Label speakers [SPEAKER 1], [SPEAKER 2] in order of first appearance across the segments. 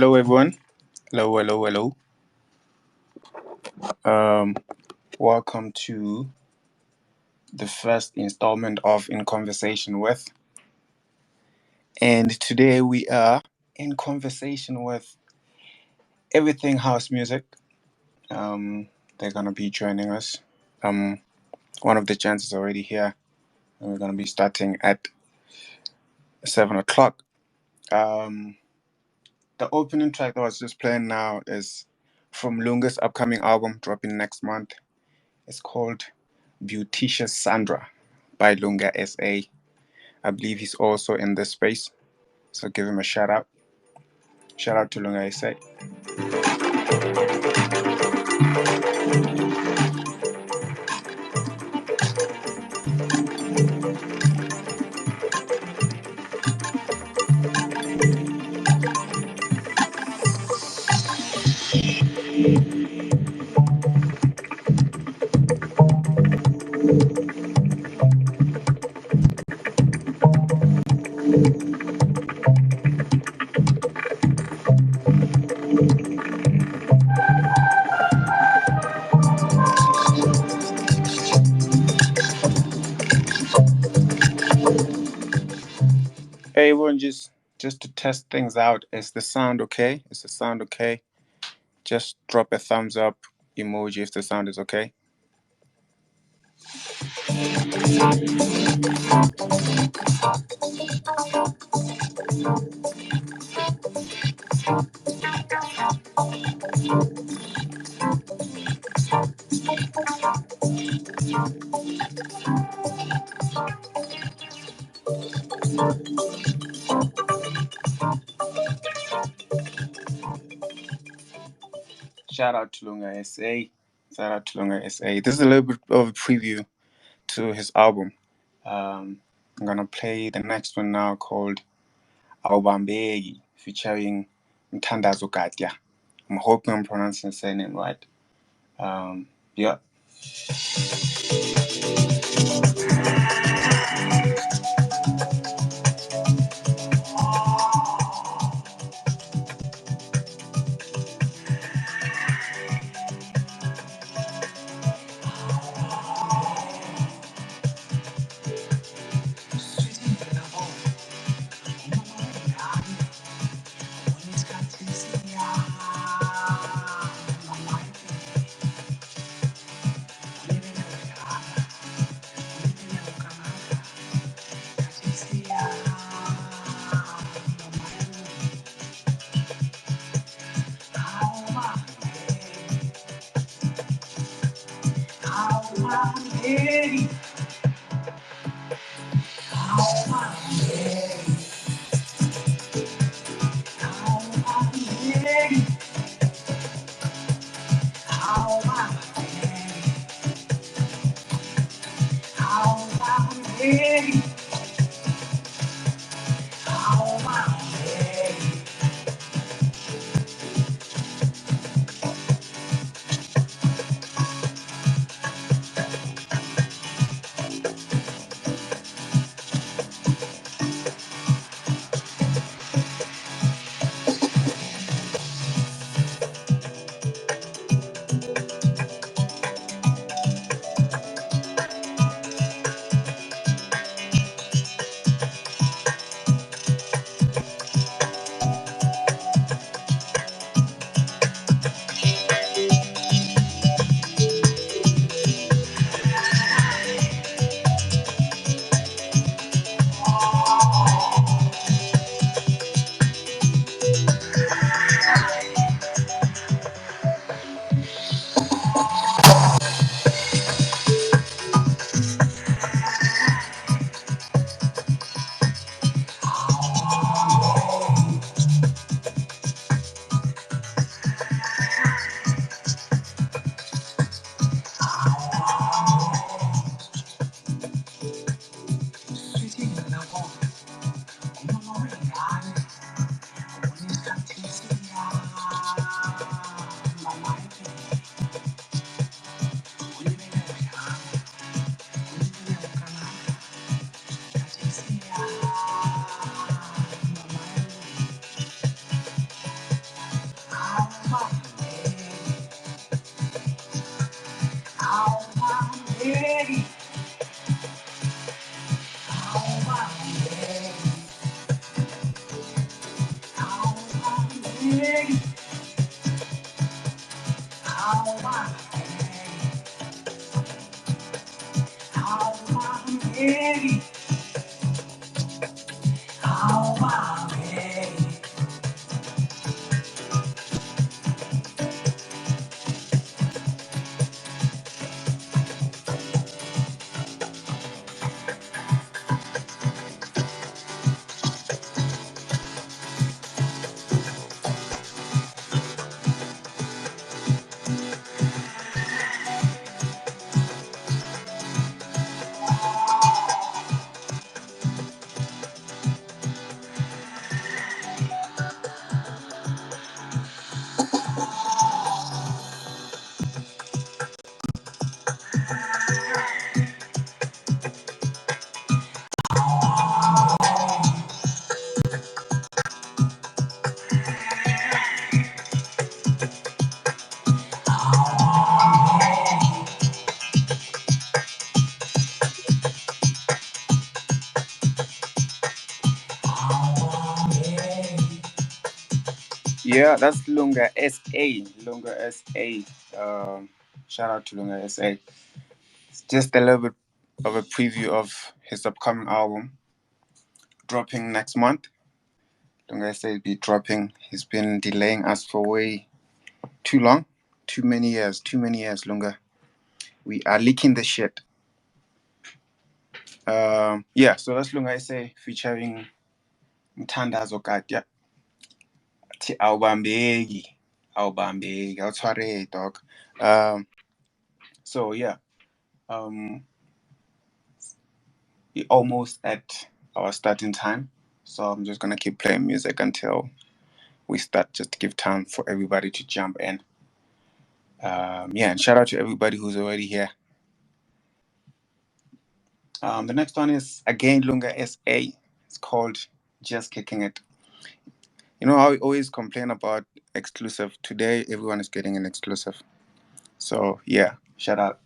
[SPEAKER 1] Hello, everyone. Hello, hello, hello. Um, Welcome to the first installment of In Conversation with. And today we are in conversation with everything house music. They're gonna be joining us. Um, One of the gents is already here, and we're gonna be starting at 7 o'clock. Um, the opening track that I was just playing now is from Lunga's upcoming album dropping next month. It's called Beauticious Sandra by Lunga SA. I believe he's also in this space, so give him a shout out. Shout out to Lunga SA. Hey everyone, just to test things out, is the sound okay? Is the sound okay? Just drop a thumbs up emoji if the sound is okay. Shout out to Lunga SA. Shout out to Lunga SA. This is a little bit of a preview to his album. I'm gonna play the next one now called Awubambeki featuring Mthandazo Katya. I'm hoping I'm pronouncing his name right. Yeah. Yeah, that's Lunga SA. Lunga SA. Shout out to Lunga SA. It's just a little bit of a preview of his upcoming album dropping next month. Lunga SA will be dropping. He's been delaying us for way too long. Too many years, Lunga. We are leaking the shit. Yeah, so that's Lunga SA featuring Mthandazo Katya. Thi awubambeki. Awutshwareki, dog. So yeah. We're almost at our starting time. So I'm just gonna keep playing music until we start, just to give time for everybody to jump in. Yeah, and shout out to everybody who's already here. The next one is again Lunga SA. It's called Just Kicking It. You know how we always complain about exclusive. Today everyone is getting an exclusive. So yeah, shout out.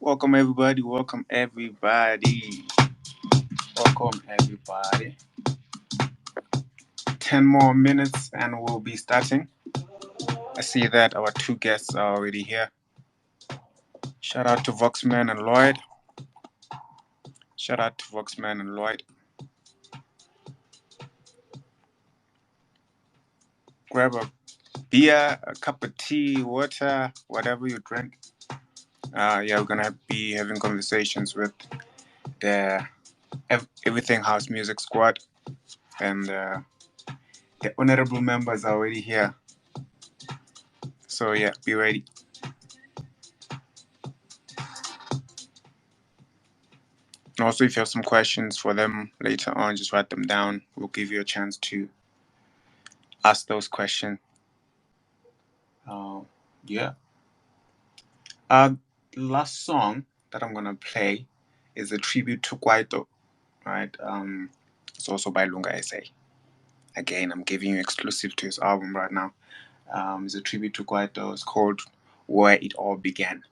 [SPEAKER 1] Welcome everybody. Welcome everybody. Welcome everybody. 10 more minutes and we'll be starting. I see that our two guests are already here. Shout out to Vokzman and Lloyd. Shout out to Vokzman and Lloyd. Grab a beer, a cup of tea, water, whatever you drink. We're gonna be having conversations with the Everything House Music Squad, and the honorable members are already here. So yeah, be ready. And also, if you have some questions for them later on, just write them down. We'll give you a chance to ask those questions. Yeah. Last song that I'm gonna play is a tribute to Kwaito, right? It's also by Lunga SA. Again, I'm giving you exclusive to his album right now. It's a tribute to Kwaito. It's called Where It All Began.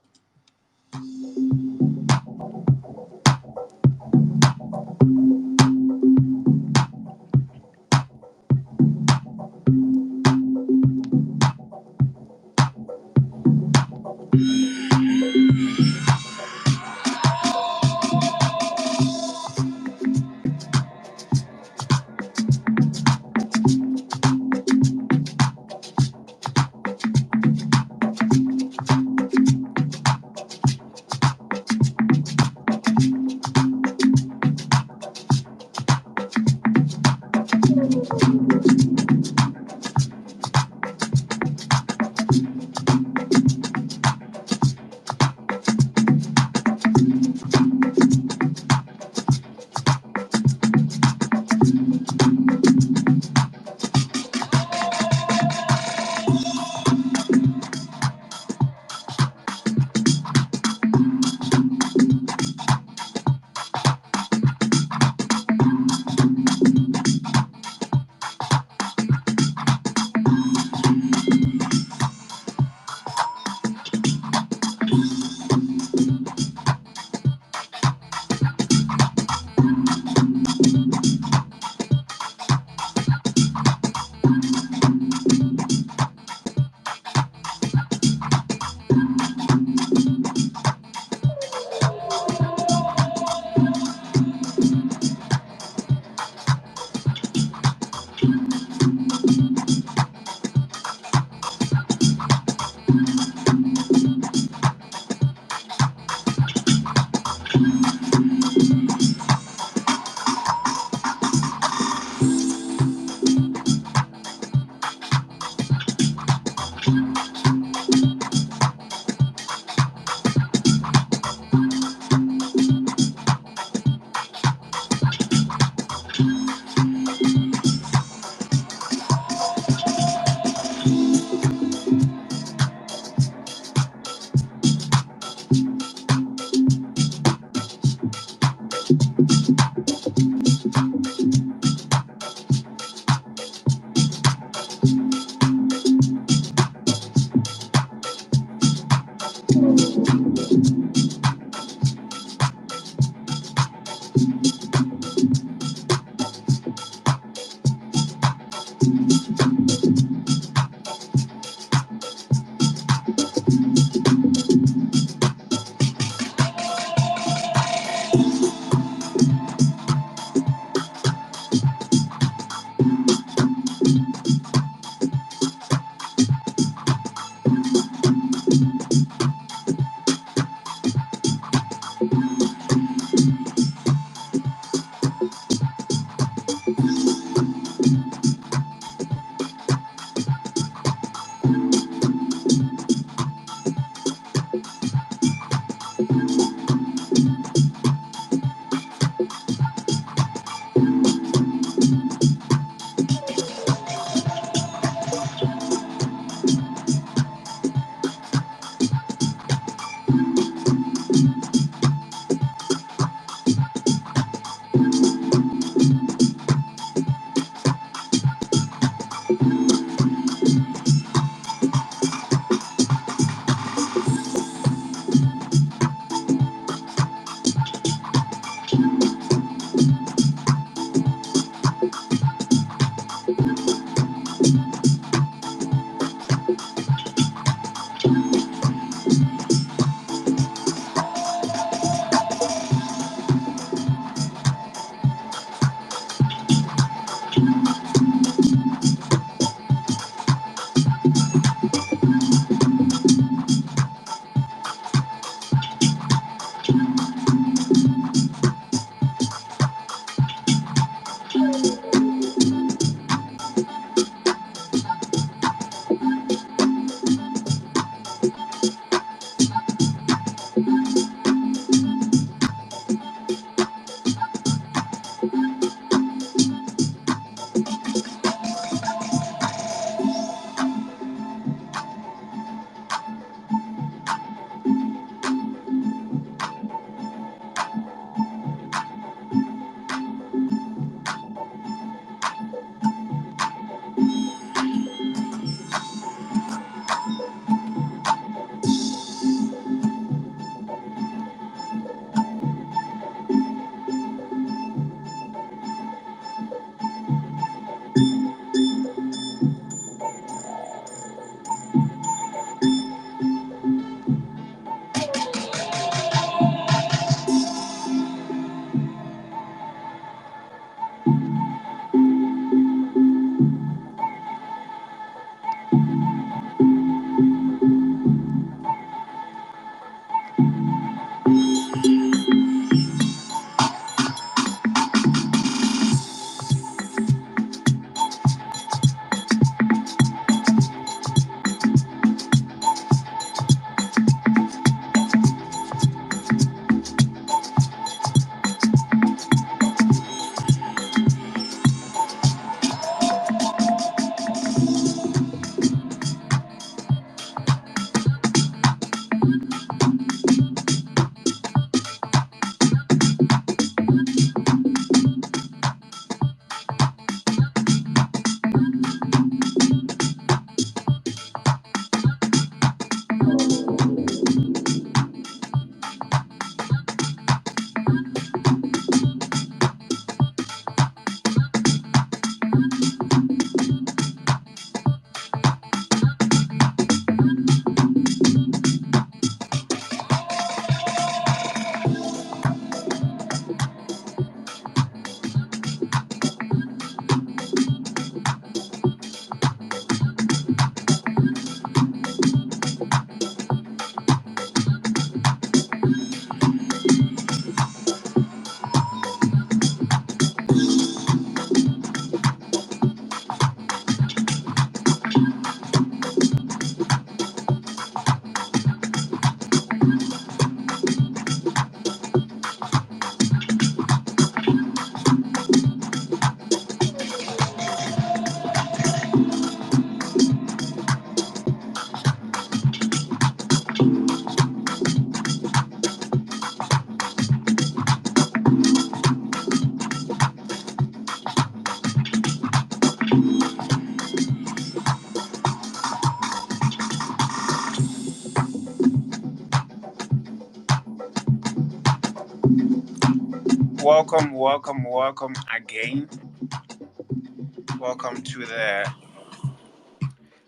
[SPEAKER 1] Welcome again.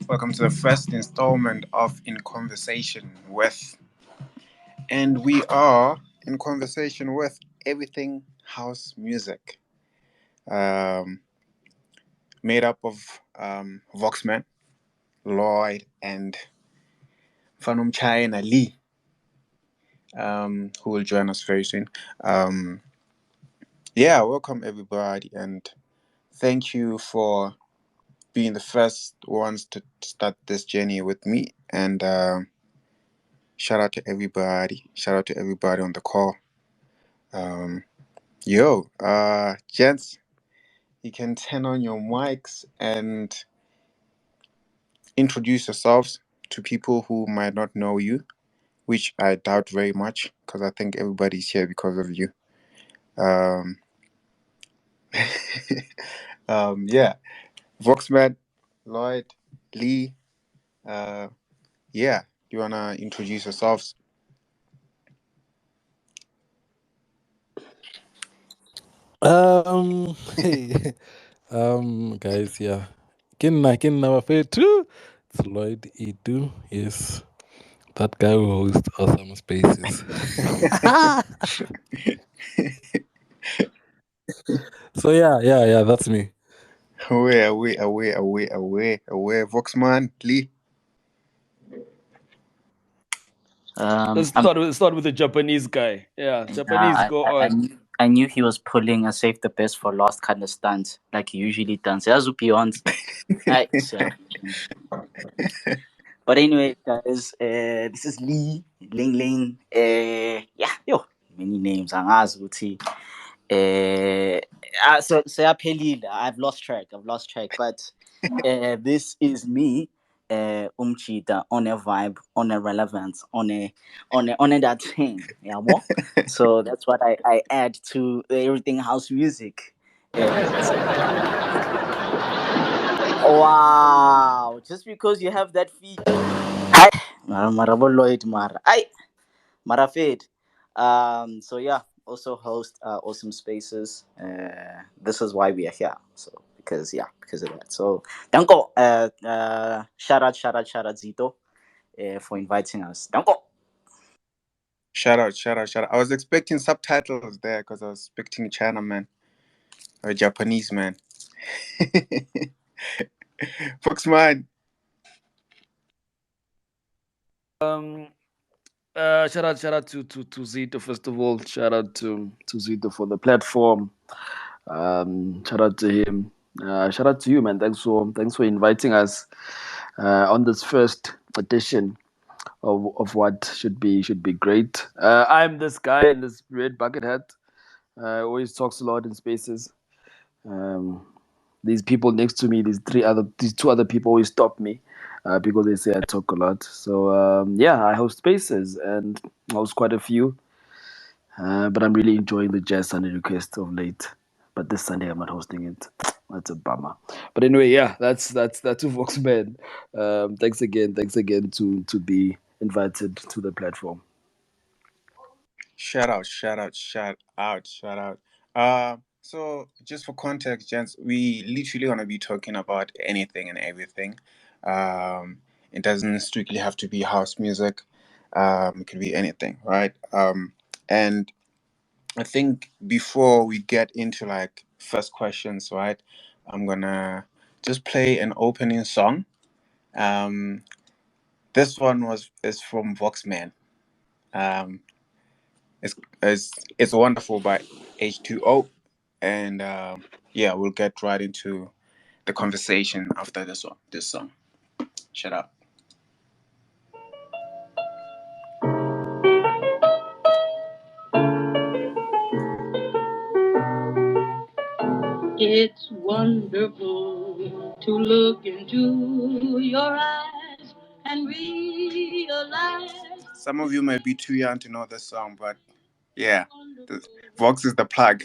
[SPEAKER 1] Welcome to the first installment of In Conversation with, and we are in conversation with everything house music, um, made up of Vokzman, Lloyd, and Phantom China Lee, who will join us very soon. Welcome everybody, and thank you for being the first ones to start this journey with me. And shout out to everybody. Shout out to everybody on the call. Gents, you can turn on your mics and introduce yourselves to people who might not know you, which I doubt very much because I think everybody's here because of you. Um, Voxman, Lloyd, Lee. Uh, yeah, you wanna introduce yourselves?
[SPEAKER 2] Hey, guys, yeah. Kinna too. It's Lloyd Edu. Yes, that guy who hosts awesome spaces. So yeah, that's me.
[SPEAKER 1] Away, Voxman, Lee.
[SPEAKER 3] Let's start with the Japanese guy. Yeah, Japanese,
[SPEAKER 4] I,
[SPEAKER 3] go
[SPEAKER 4] I, I
[SPEAKER 3] on.
[SPEAKER 4] knew I knew he was pulling a save the best for last kind of stunt, like he usually does. But anyway, guys, this is Lee Ling. Many names. Angazi ukuthi So I've lost track. But this is me, Umchita, on a vibe, on a relevance, on a that thing. Yeah, what? So that's what I add to everything house music. Wow! Just because you have that feature. Hi, Marabo Lloyd Mara. Marafid. So yeah, also host awesome spaces. This is why we are here. So because of that. So Danko, shout out Zito for inviting us. Danko.
[SPEAKER 1] Shout out, shout out, shout out. I was expecting subtitles there because I was expecting China man or Japanese man. Vokzman.
[SPEAKER 3] Shout out to Zito first of all. Shout out to Zito for the platform. Shout out to him. Shout out to you, man. Thanks for inviting us on this first edition of what should be great. I'm this guy in this red bucket hat. Always talks a lot in spaces. Um, these people next to me, these two other people always stop me because they say I talk a lot. So I host spaces and I host quite a few. But I'm really enjoying the Jazz Sunday request of late. But this Sunday I'm not hosting it. That's a bummer. But anyway, yeah, that's who Vokzman. Thanks again to be invited to the platform.
[SPEAKER 1] Shout out, shout out, shout out, shout out. So just for context, gents, we literally gonna be talking about anything and everything. It doesn't strictly have to be house music. It could be anything, right? And I think before we get into like first questions, right, I'm gonna just play an opening song. Um, this one is from Vokzman. Um, it's wonderful by H2O, and we'll get right into the conversation after this one. This song. Shut up.
[SPEAKER 5] It's wonderful to look into your eyes and realize.
[SPEAKER 1] Some of you might be too young to know this song, but yeah, Vox is the plug.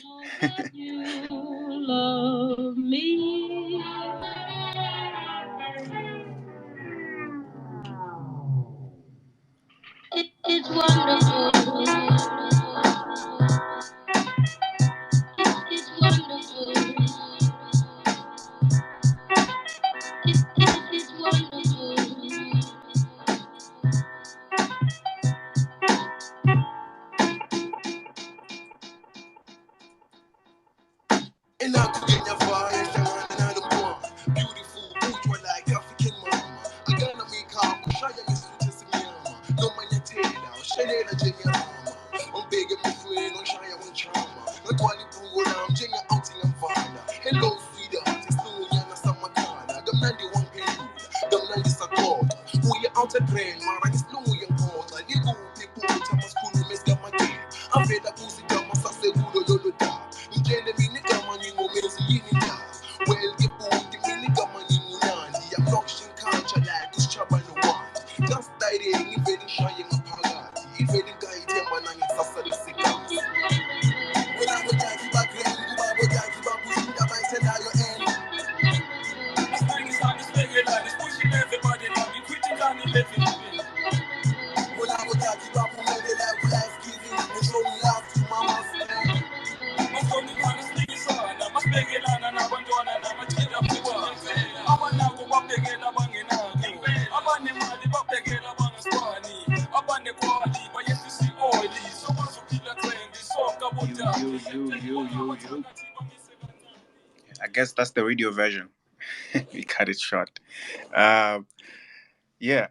[SPEAKER 5] You love me. It's wonderful. It's wonderful. It's wonderful. And I could get your fire, shine out of one. Beautiful, bourgeois like African mama. I gotta make her, show you miss you to see me. No man, you tell her, Chanel, Jenny, mama. I'm begging me friend, I'm shy, I'm trauma. Not only program, Jenny, out in the Vana. Hello, sweetheart, it's no Yana Samakana. The man, they want pay. The man is a god. Who you out a train, man, it's no young god. I live with people, which I must pull him, Miss Gamma. I'm fed up with the Gamma, I say, who do you do? Well, the boom, the mini gamani munandi. I'm not shin can't like this chap I know what. Just died in even shying a pagati. Even guy, them man, and it's a solicitor. When I would like back then, you would like back pushing the bike and your end. This thing is on this thing, it's pushing everybody now. You quitting down in living. When I would like back from the life giving and showing love to mama's friend. I'm going to run this thing, son. I'm a spaghetti and I'm going to I'm a kid of the world. I'm a now go up again, I'm banging out. I'm on the money, up again, I'm on the spawny. I'm on the quality, but yet you see oily. So what's the killer train? This song about you.
[SPEAKER 1] I guess that's the radio version. We cut it short. Um, yeah.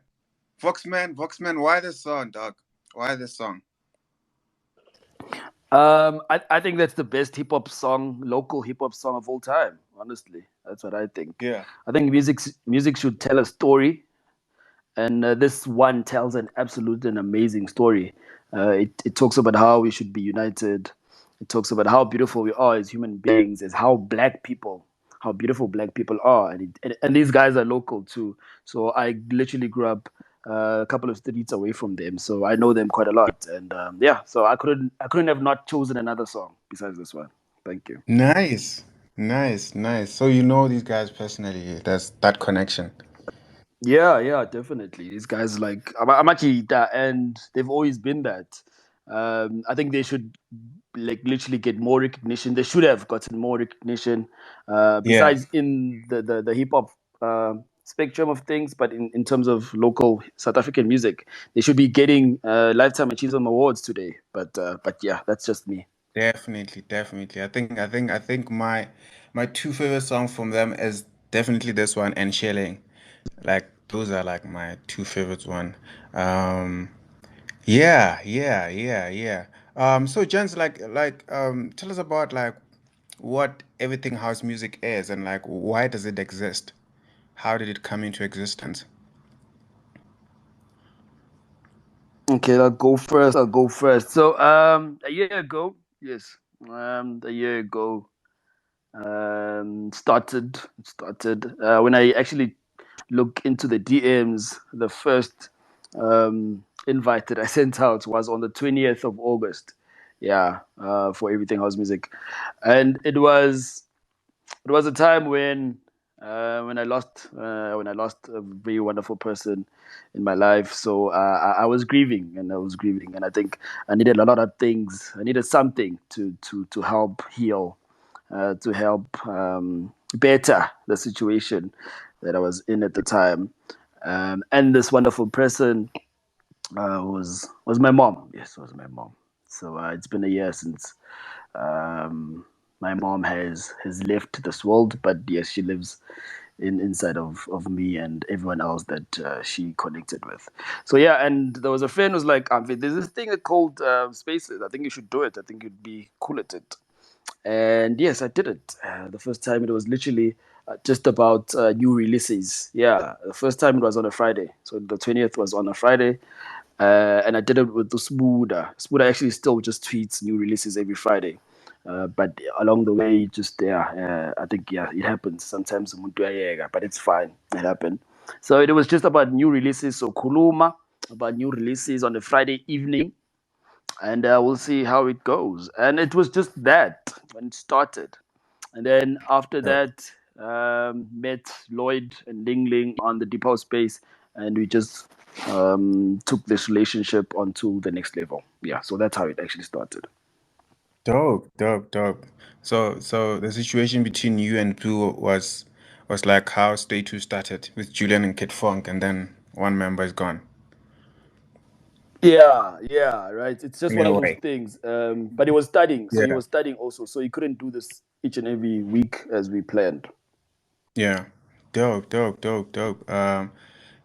[SPEAKER 1] Vokzman, why this song, dog? Why this song?
[SPEAKER 3] I think that's the best hip hop song, local hip hop song of all time. Honestly, that's what I think.
[SPEAKER 1] Yeah.
[SPEAKER 3] I think music should tell a story, and this one tells an absolute and amazing story. It talks about how we should be united, It talks about how beautiful we are as human beings, as how beautiful black people are, and these guys are local too. So I literally grew up a couple of streets away from them, so I know them quite a lot. And yeah, so I couldn't have not chosen another song besides this one. Thank you.
[SPEAKER 1] Nice, nice, nice. So you know these guys personally. There's that connection.
[SPEAKER 3] Yeah, definitely. These guys like Amachita, and they've always been that. I think they should like literally get more recognition. They should have gotten more recognition.
[SPEAKER 1] Yeah,
[SPEAKER 3] Besides in the hip hop spectrum of things, but in terms of local South African music, they should be getting lifetime achievement awards today. But yeah, that's just me.
[SPEAKER 1] definitely, definitely. I think my two favorite songs from them is definitely this one and Shelling. Like those are like my two favorites one. Um, yeah. So Jens, tell us about like what everything house music is and like why does it exist? How did it come into existence?
[SPEAKER 3] Okay, I'll go first. So a year ago, yes, a year ago, started when I actually look into the DMs. The first invite that I sent out was on the 20th of August. Yeah, for Everything House Music, and it was a time when I lost a very wonderful person in my life. So I was grieving, and I think I needed a lot of things. I needed something to help heal, to help better the situation that I was in at the time. And this wonderful person was my mom. Yes, was my mom. So it's been a year since my mom has left this world, but yes, she lives inside of me and everyone else that she connected with. So yeah, and there was a friend who was like, there's this thing called Spaces. I think you should do it. I think you'd be cool at it. And yes, I did it. The first time it was literally just about new releases. Yeah, the first time it was on a Friday. So the 20th was on a Friday. And I did it with the Smuda. Smuda actually still just tweets new releases every Friday. But along the way, just I think it happens sometimes. But it's fine. It happened. So it was just about new releases. So Kuluma about new releases on a Friday evening, and we'll see how it goes. And it was just that when it started, and then after
[SPEAKER 1] Oh,
[SPEAKER 3] that, met Lloyd and Ling Ling on the Depot space, and we just took this relationship onto the next level. Yeah, so that's how it actually started.
[SPEAKER 1] dope. So the situation between you and Blue was like how Stay 2 started with Julian and Kid Funk and then one member is gone.
[SPEAKER 3] Yeah, right. It's just
[SPEAKER 1] In
[SPEAKER 3] one
[SPEAKER 1] a
[SPEAKER 3] of those
[SPEAKER 1] way.
[SPEAKER 3] things. But he was studying, so he
[SPEAKER 1] Yeah.
[SPEAKER 3] was studying also, so he couldn't do this each and every week as we planned.
[SPEAKER 1] Yeah. Dope.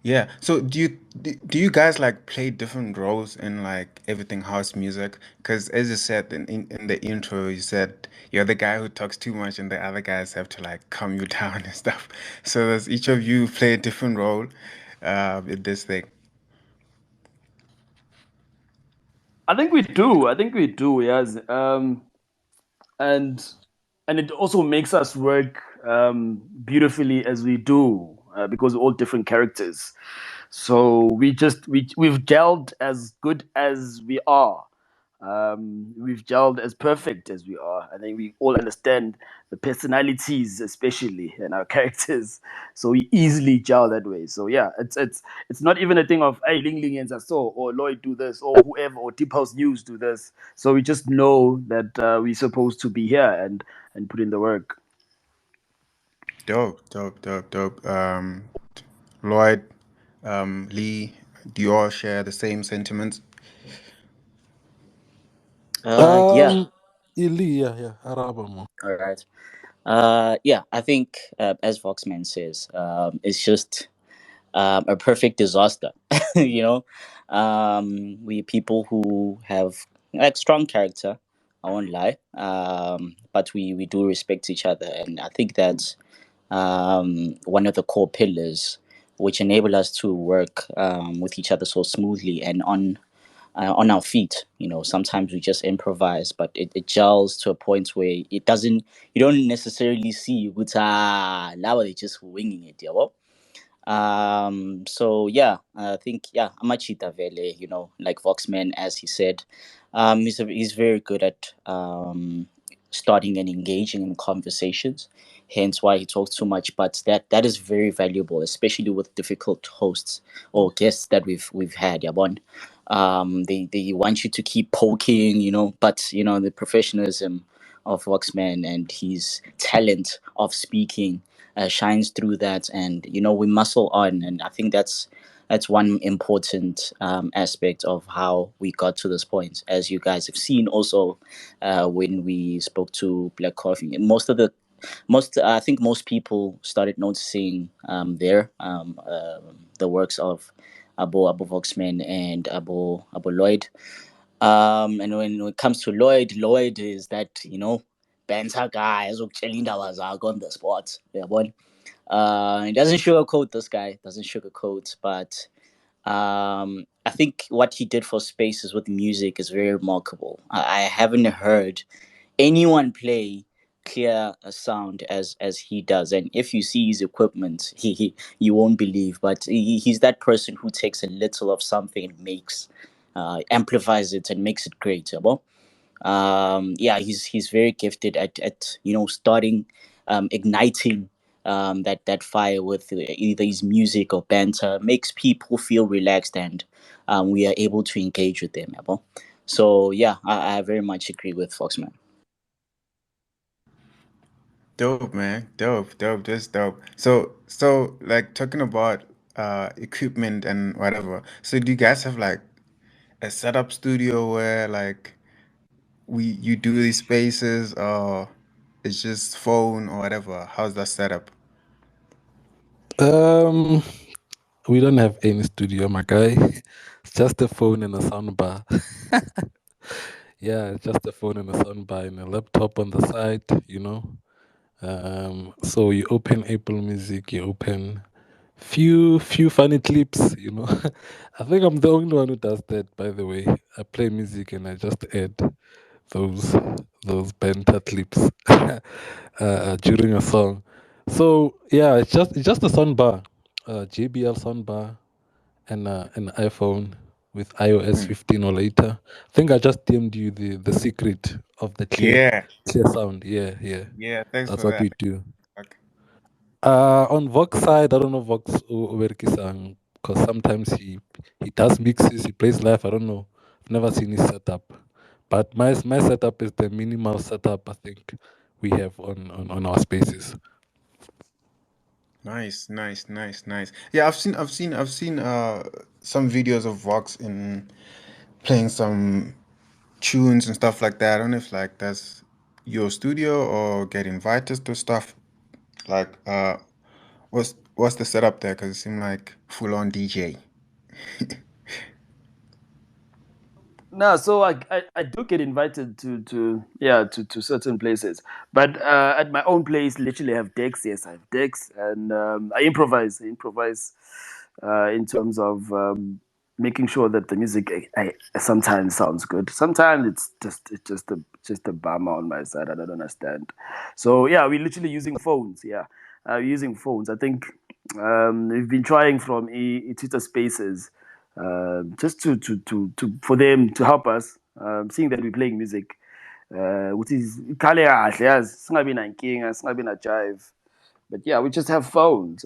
[SPEAKER 1] Yeah. So do you guys like play different roles in like everything house music? Because as you said in the intro, you said you're the guy who talks too much and the other guys have to like calm you down and stuff. So does each of you play a different role in this thing?
[SPEAKER 3] I think we do. I think we do. Yes. And and it also makes us work beautifully as we do because we're all different characters. So we've gelled as good as we are. We've gelled as perfect as we are. I think we all understand the personalities, especially and our characters. So we easily gel that way. So yeah, it's not even a thing of hey Ling Ling and so or Lloyd do this or whoever or Deep House News do this. So we just know that we're supposed to be here and put in the work.
[SPEAKER 1] Dope. Lloyd, Lee, do you all share the same sentiments?
[SPEAKER 4] Yeah.
[SPEAKER 2] Um, Ili, yeah, Araba mo.
[SPEAKER 4] All right. Yeah, I think as Vokzman says, it's just a perfect disaster. you know, we people who have like strong character. I won't lie, but we do respect each other, and I think that's one of the core pillars which enable us to work with each other so smoothly and on our feet. Sometimes we just improvise, but it gels to a point where it doesn't. You don't necessarily see now they're just winging it. Yeah, well. So yeah, I think yeah, Amachita Vele, like Vokzman, as he said, he's very good at starting and engaging in conversations. Hence why he talks too much, but that is very valuable, especially with difficult hosts or guests that we've had. Yabon, they want you to keep poking, but the professionalism of Vokzman and his talent of speaking shines through that, and we muscle on, and I think that's one important aspect of how we got to this point, as you guys have seen also when we spoke to Black Coffee. I think most people started noticing the works of Abu Vokzman and Abu Lloyd. And when it comes to Lloyd is that banter guy, was on the spot. Yeah, boy. He doesn't sugarcoat this guy, doesn't sugarcoat, but I think what he did for Spaces with music is very remarkable. I haven't heard anyone play clear a sound as he does, and if you see his equipment, you won't believe, but he's that person who takes a little of something and makes amplifies it and makes it great. Yeah, yeah, he's very gifted at starting igniting that fire with either his music or banter, makes people feel relaxed, and we are able to engage with them. Yeah, so yeah, I very much agree with Foxman.
[SPEAKER 1] Dope, man. Dope, just dope. So like talking about equipment and whatever. So do you guys have like a setup studio where like you do these spaces, or it's just phone or whatever? How's that setup?
[SPEAKER 2] Um, we don't have any studio, my guy. It's just a phone and a soundbar. Yeah, it's just a phone and a soundbar and a laptop on the side, So you open Apple Music, you open few funny clips, I think I'm the only one who does that, by the way. I play music and I just add those those banter clips during a song. So yeah, it's just a soundbar, JBL soundbar, and an iPhone with iOS
[SPEAKER 1] Hmm.
[SPEAKER 2] 15 or later. I think I just DM'd you the secret of the
[SPEAKER 1] Yeah,
[SPEAKER 2] clear sound. Yeah.
[SPEAKER 1] yeah. Thanks
[SPEAKER 2] That's
[SPEAKER 1] for
[SPEAKER 2] what
[SPEAKER 1] that.
[SPEAKER 2] we do.
[SPEAKER 1] Okay.
[SPEAKER 2] On Vox side, I don't know Vox Uberkisang, because sometimes he does mixes, he plays live. I don't know. I've never seen his setup. But my setup is the minimal setup I think we have on our spaces.
[SPEAKER 1] Nice. Yeah, I've seen some videos of Vox in playing some tunes and stuff like that. I don't know if like that's your studio or get invited to stuff. Like what's the setup there? Because it seemed like full on DJ.
[SPEAKER 3] No, so I do get invited to certain places, but at my own place, literally I have decks. Yes, I have decks, and I improvise. In terms of making sure that the music sometimes sounds good. Sometimes it's just a bummer on my side, and I don't understand. So yeah, we're literally using phones. Yeah, using phones. I think we've been trying from Twitter Spaces just to for them to help us, seeing that we're playing music, which is ikhale kahle yazi singabi nankinga singabi na jive, but yeah, we just have phones.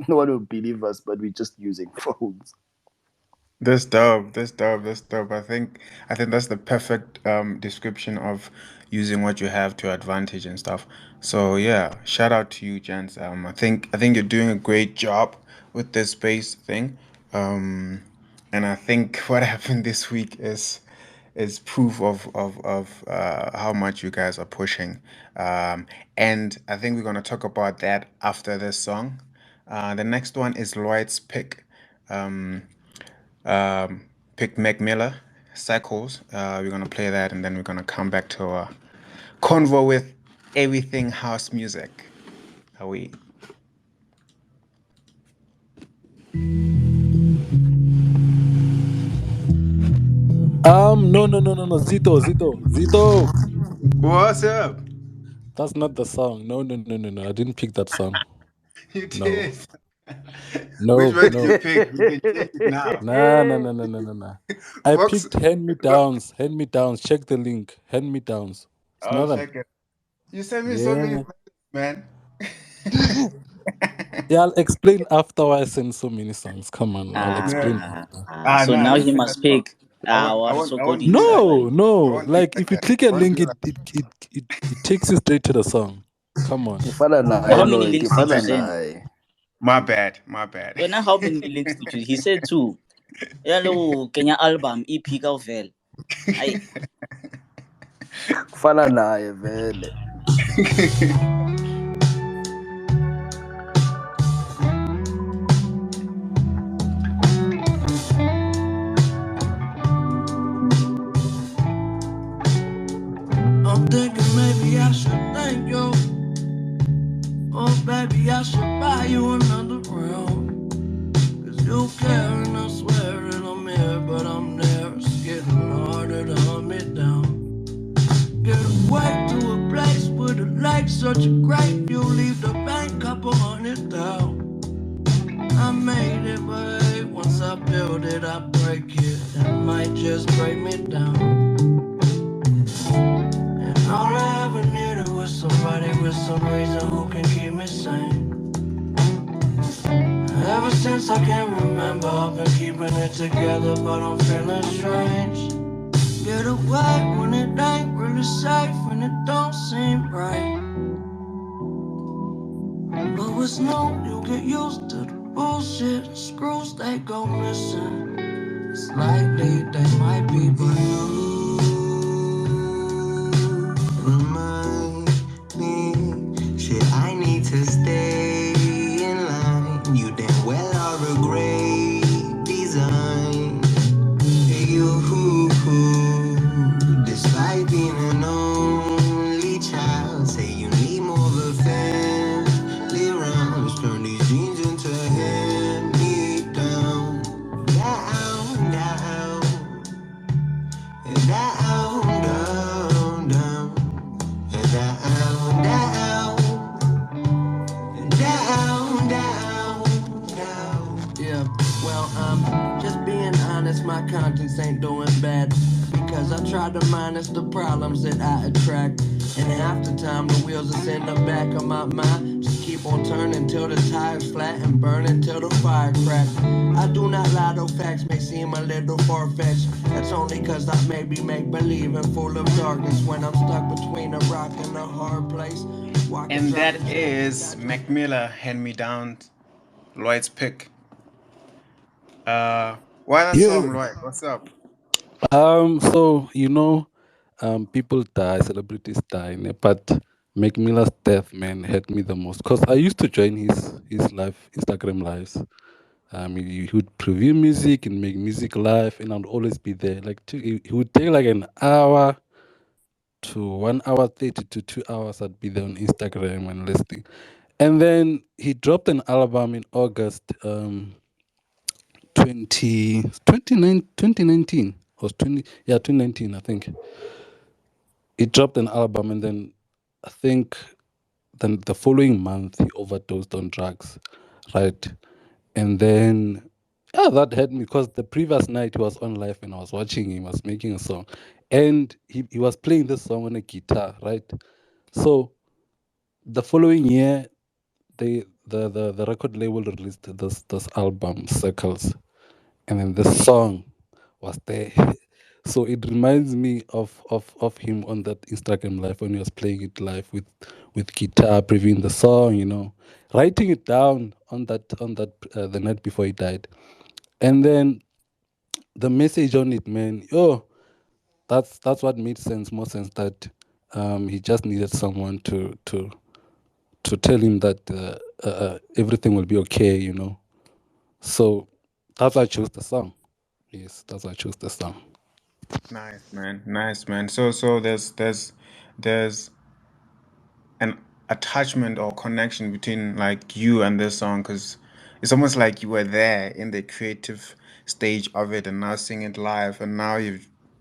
[SPEAKER 3] No one will believe us, but we're just using phones.
[SPEAKER 1] That's dope. That's dope. I think that's the perfect description of using what you have to advantage and stuff. So yeah, shout out to you, gents. I think you're doing a great job with this space thing. And I think what happened this week is proof of how much you guys are pushing. And I think we're gonna talk about that after this song. The next one is Lloyd's pick. Um, pick Mac Miller, Cycles. We're gonna play that, and then we're gonna come back to Convo with everything house music. Are we?
[SPEAKER 2] No, Zito.
[SPEAKER 1] What's up?
[SPEAKER 2] That's not the song. No. I didn't pick that song.
[SPEAKER 1] You
[SPEAKER 2] No,
[SPEAKER 1] did. Which
[SPEAKER 2] no,
[SPEAKER 1] one did you
[SPEAKER 2] no.
[SPEAKER 1] pick? We can change it now.
[SPEAKER 2] Nah. I
[SPEAKER 1] Vox.
[SPEAKER 2] picked Hand Me Downs. Hand Me Downs. Check the link. Hand Me Downs. It's
[SPEAKER 1] I'll
[SPEAKER 2] not that.
[SPEAKER 1] check it. You sent me so many
[SPEAKER 2] Yeah.
[SPEAKER 1] playlists, man.
[SPEAKER 2] Yeah, I'll explain after why I send so many songs. Come on, I'll
[SPEAKER 1] Yeah.
[SPEAKER 2] explain after.
[SPEAKER 4] So
[SPEAKER 1] Nah,
[SPEAKER 4] now
[SPEAKER 1] let's
[SPEAKER 4] he
[SPEAKER 1] do that
[SPEAKER 4] must
[SPEAKER 1] now.
[SPEAKER 4] pick.
[SPEAKER 1] I
[SPEAKER 4] Soko
[SPEAKER 1] want to do
[SPEAKER 4] Dinso,
[SPEAKER 1] that.
[SPEAKER 2] No,
[SPEAKER 4] right?
[SPEAKER 1] I
[SPEAKER 2] no.
[SPEAKER 1] want to do
[SPEAKER 2] Like
[SPEAKER 1] like
[SPEAKER 2] if you
[SPEAKER 1] that.
[SPEAKER 2] click a
[SPEAKER 1] I want to
[SPEAKER 2] link,
[SPEAKER 1] do
[SPEAKER 2] it
[SPEAKER 1] like
[SPEAKER 2] it takes you straight to the song. Come on.
[SPEAKER 3] Ifana naye
[SPEAKER 4] How many
[SPEAKER 3] Lloyd,
[SPEAKER 4] links did you
[SPEAKER 3] ifana
[SPEAKER 4] send?
[SPEAKER 3] naye.
[SPEAKER 1] my bad. My bad.
[SPEAKER 4] Well, now how many links did you? He said two. Hello, Kenya album EP Kaufel. I
[SPEAKER 3] Kufana naye vele.
[SPEAKER 5] I'm thinking maybe I should thank you. Oh, baby, I should buy you another round. Cause you care and I swear and I'm here, but I'm there. It's getting harder to hunt me down. Get away to a place where the lake's such a great view. Leave the bank couple hundred down. I made it, but hey, once I build it, I break it. That might just break me down. And all I ever needed was somebody with some reason who can keep me sane. Ever since I can remember, I've been keeping it together, but I'm feeling strange. Get away when it ain't really safe and it don't seem right. But what's new, you get used to the bullshit. Screws, they go missing. It's likely they might be, but you remind me. Shit, I need to stay in line. You damn well are a great design. You, despite being an only child, say you need more of a family round. Let's turn these jeans into hand me down, down, down, down, down, down, down, down, down, down. Yeah, well, just being honest, my conscience ain't doing bad. Because I try to minus the problems that I attract. And half the time the wheels is in the back of my mind. Just keep on turning till the tires flat and burning till the fire crack. I do not lie, though facts may seem a little far-fetched. That's only cause I maybe make believe and full of darkness. When I'm stuck between a rock and a hard place.
[SPEAKER 1] And that is Mac Miller, Hand Me Down, Lloyd's pick. Why that
[SPEAKER 2] Yeah.
[SPEAKER 1] song, Lloyd? What's up?
[SPEAKER 2] So people die, celebrities die, but Mac Miller's death, man, hurt me the most. Cause I used to join his live Instagram lives. He would preview music and make music live, and I'd always be there. Like he would take like an hour to 1 hour 30 to 2 hours. I'd be there on Instagram and listening. And then he dropped an album in August 2019 or 2019, I think. He dropped an album, and then I think then the following month he overdosed on drugs, right? And then that hurt me because the previous night he was on live and I was watching him, was making a song, and he was playing this song on a guitar, right? So the following year, the record label released this album Circles, and then this song was there. So it reminds me of him on that Instagram live when he was playing it live with guitar, previewing the song, writing it down on that the night before he died, and then the message on it, man. That's what made more sense that he just needed someone to tell him that everything will be okay. So that's why I chose the song. Yes, that's why I chose the song.
[SPEAKER 1] Nice, man. Nice, man. So there's an attachment or connection between like you and this song because it's almost like you were there in the creative stage of it and now seeing it live and now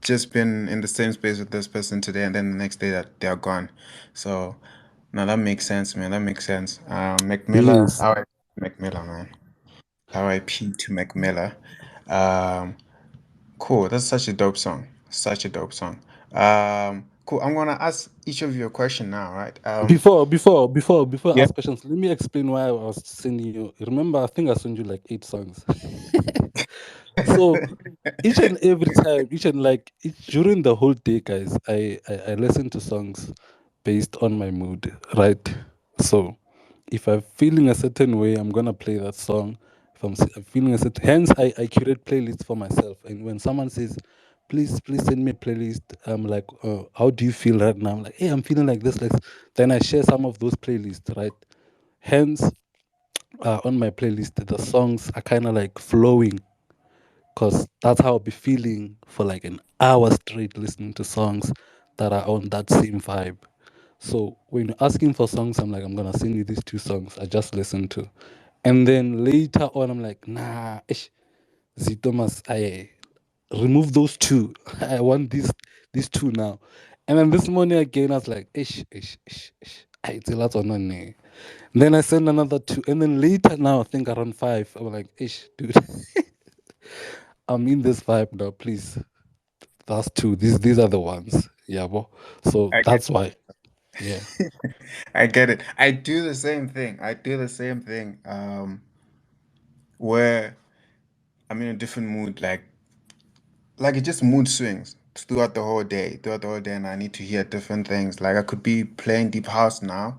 [SPEAKER 1] just been in the same space with this person today, and then the next day that they're gone. So, no, that makes sense, man. That makes sense. Mac Miller,
[SPEAKER 2] Yes.
[SPEAKER 1] R.I.P. Mac Miller, man. R.I.P. to Mac Miller. Um, cool. That's such a dope song. Such a dope song. Cool. I'm gonna ask each of you a question now, right?
[SPEAKER 2] Before I
[SPEAKER 1] Yeah.
[SPEAKER 2] ask questions, let me explain why I was sending you. Remember, I think I sent you like 8 songs. So each and every time, during the whole day, guys, I listen to songs based on my mood, right? So if I'm feeling a certain way, I'm gonna play that song. If I'm feeling a certain, hence I curate playlists for myself. And when someone says, please send me a playlist, I'm like, how do you feel right now? I'm like, hey, I'm feeling like this. Like, then I share some of those playlists, right? Hence, on my playlist, the songs are kind of like flowing because that's how I'll be feeling for like an hour straight listening to songs that are on that same vibe. So when you're asking for songs, I'm like, I'm gonna send you these 2 songs I just listened to. And then later on, I'm like, nah, Zito must I remove those 2. I want these 2 now. And then this morning again, I was like, it's a lot on one. Then I send another 2. And then later now, I think around 5, I'm like, dude, I'm in this vibe now, please. That's 2. These are the ones. Yeah, bro. So
[SPEAKER 1] I get
[SPEAKER 2] that's why. Yeah.
[SPEAKER 1] I get it. I do the same thing. I do the same thing. Where I'm in a different mood, like it just mood swings throughout the whole day, and I need to hear different things. Like I could be playing deep house now,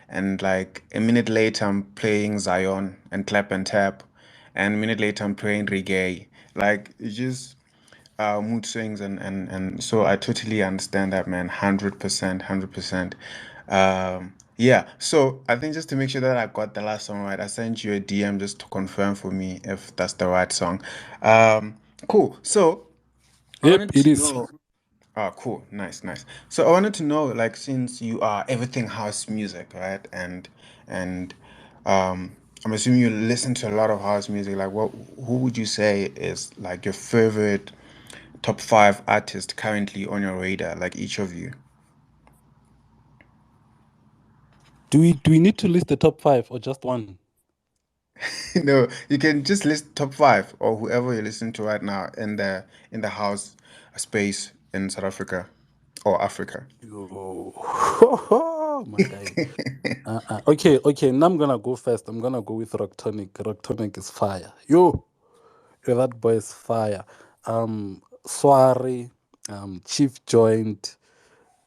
[SPEAKER 1] and like a minute later I'm playing Zion and clap and tap, and a minute later I'm playing reggae. Like it just mood swings, and so I totally understand that, man. 100%, 100%. Yeah, so I think just to make sure that I got the last song right, I sent you a DM just to confirm for me if that's the right song. Cool. So I
[SPEAKER 2] Yep,
[SPEAKER 1] wanted
[SPEAKER 2] it
[SPEAKER 1] to
[SPEAKER 2] is.
[SPEAKER 1] know. Oh, cool. Nice, nice. So I wanted to know, like, since you are everything house music, right? And I'm assuming you listen to a lot of house music. Like, who would you say is like your favorite top 5 artists currently on your radar? Like each of you.
[SPEAKER 2] Do we need to list the top 5 or just one?
[SPEAKER 1] No, you can just list top 5 or whoever you listen to right now in the house space in South Africa or Africa.
[SPEAKER 2] Yo. My guy. Okay. Now I'm gonna go first. I'm gonna go with Rocktonic. Rocktonic is fire. Yo, that boy is fire. Swari, Chief Joint,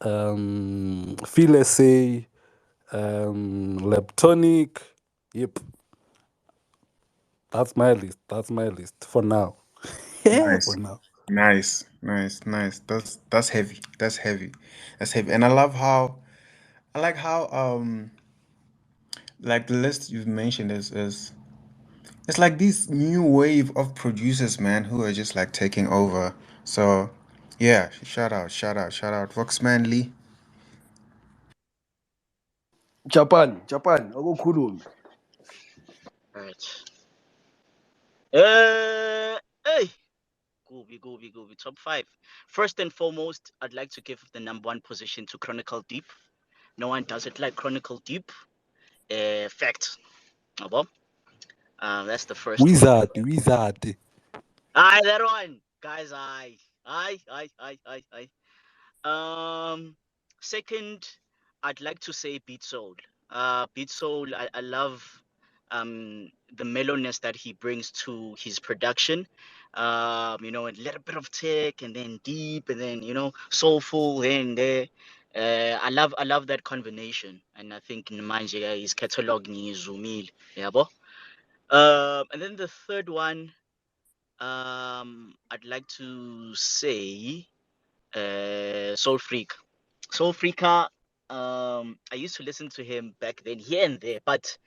[SPEAKER 2] Feel SA, Leptonic. Yep, that's my list. That's my list for now. Yeah, for
[SPEAKER 1] Nice.
[SPEAKER 2] now.
[SPEAKER 1] Nice, nice, nice. That's heavy. That's heavy. That's heavy. And I like how like the list you've mentioned is it's like this new wave of producers, man, who are just like taking over. So yeah, shout out. Vokzman Lee.
[SPEAKER 3] Japan, akukhulumi.
[SPEAKER 4] Right. Hey, Gooby. Top 5. First and foremost, I'd like to give the number 1 position to Chronicle Deep. No one does it like Chronicle Deep. Fact. Abo. That's the first one.
[SPEAKER 2] Wizard.
[SPEAKER 4] Aye, that one. Guys, aye. Aye. Second, I'd like to say Beat Soul. Beat Soul, I love the mellowness that he brings to his production. A little bit of tech and then deep and then soulful then there. I love that combination, and I think manje his catalog ni izumile, yabo. And then the third one, I'd like to say Soul Freak. Soul Freaka, I used to listen to him back then here and there, but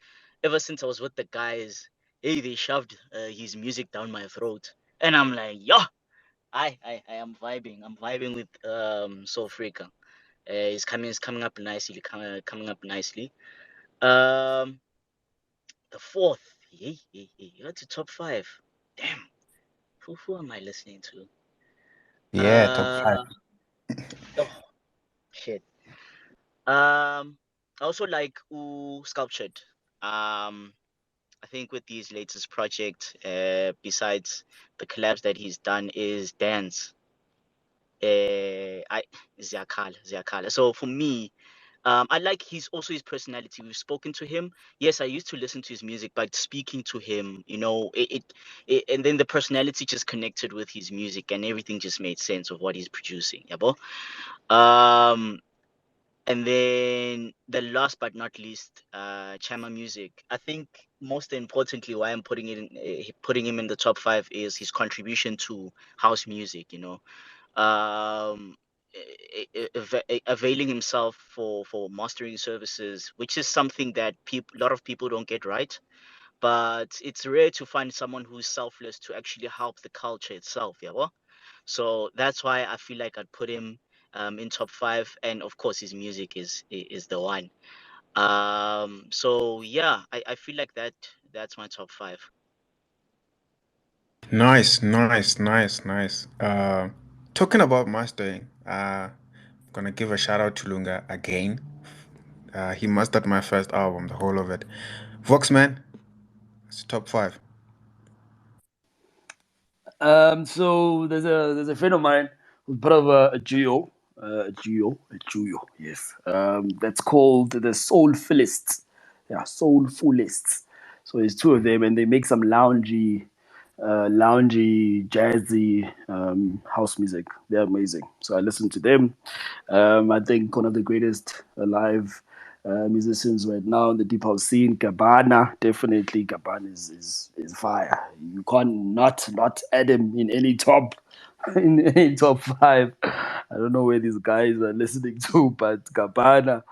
[SPEAKER 4] ever since I was with the guys, hey, they shoved his music down my throat, and I'm like, yo, I am vibing. I'm vibing with Soul Freaka. It's coming up nicely. Coming up nicely. Um, the fourth, you got to top 5. Damn, who am I listening to?
[SPEAKER 1] Yeah, top 5.
[SPEAKER 4] Oh shit. I also like Sculptured. I think with his latest project, besides the collabs that he's done, is Dance. I Ziakala. So for me, I like his personality. We've spoken to him. Yes, I used to listen to his music, but speaking to him, and then the personality just connected with his music, and everything just made sense of what he's producing. Yabo. Um, and then the last but not least, Chama Music. I think most importantly, why I'm putting him in the top 5 is his contribution to house music. Um, availing himself for mastering services, which is something that a lot of people don't get right. But it's rare to find someone who's selfless to actually help the culture itself. Yeah, well? So that's why I feel like I'd put him in top 5, and of course his music is the one. So yeah, I feel like that's my top 5.
[SPEAKER 1] Nice, nice, nice, nice. Talking about mastering, gonna give a shout out to Lunga again. He mastered my first album, the whole of it. Vokzman, it's top 5.
[SPEAKER 3] So there's a friend of mine who's part of a duo, yes. That's called the Soulfulists. Yeah, Soulfulists. So there's two of them, and they make some loungy, jazzy house music. They're amazing. So I listen to them. I think one of the greatest alive musicians right now in the deep house scene, Gabbana. Definitely, Gabbana is fire. You can't not add him in any top in any top 5. I don't know where these guys are listening to, but Gabbana.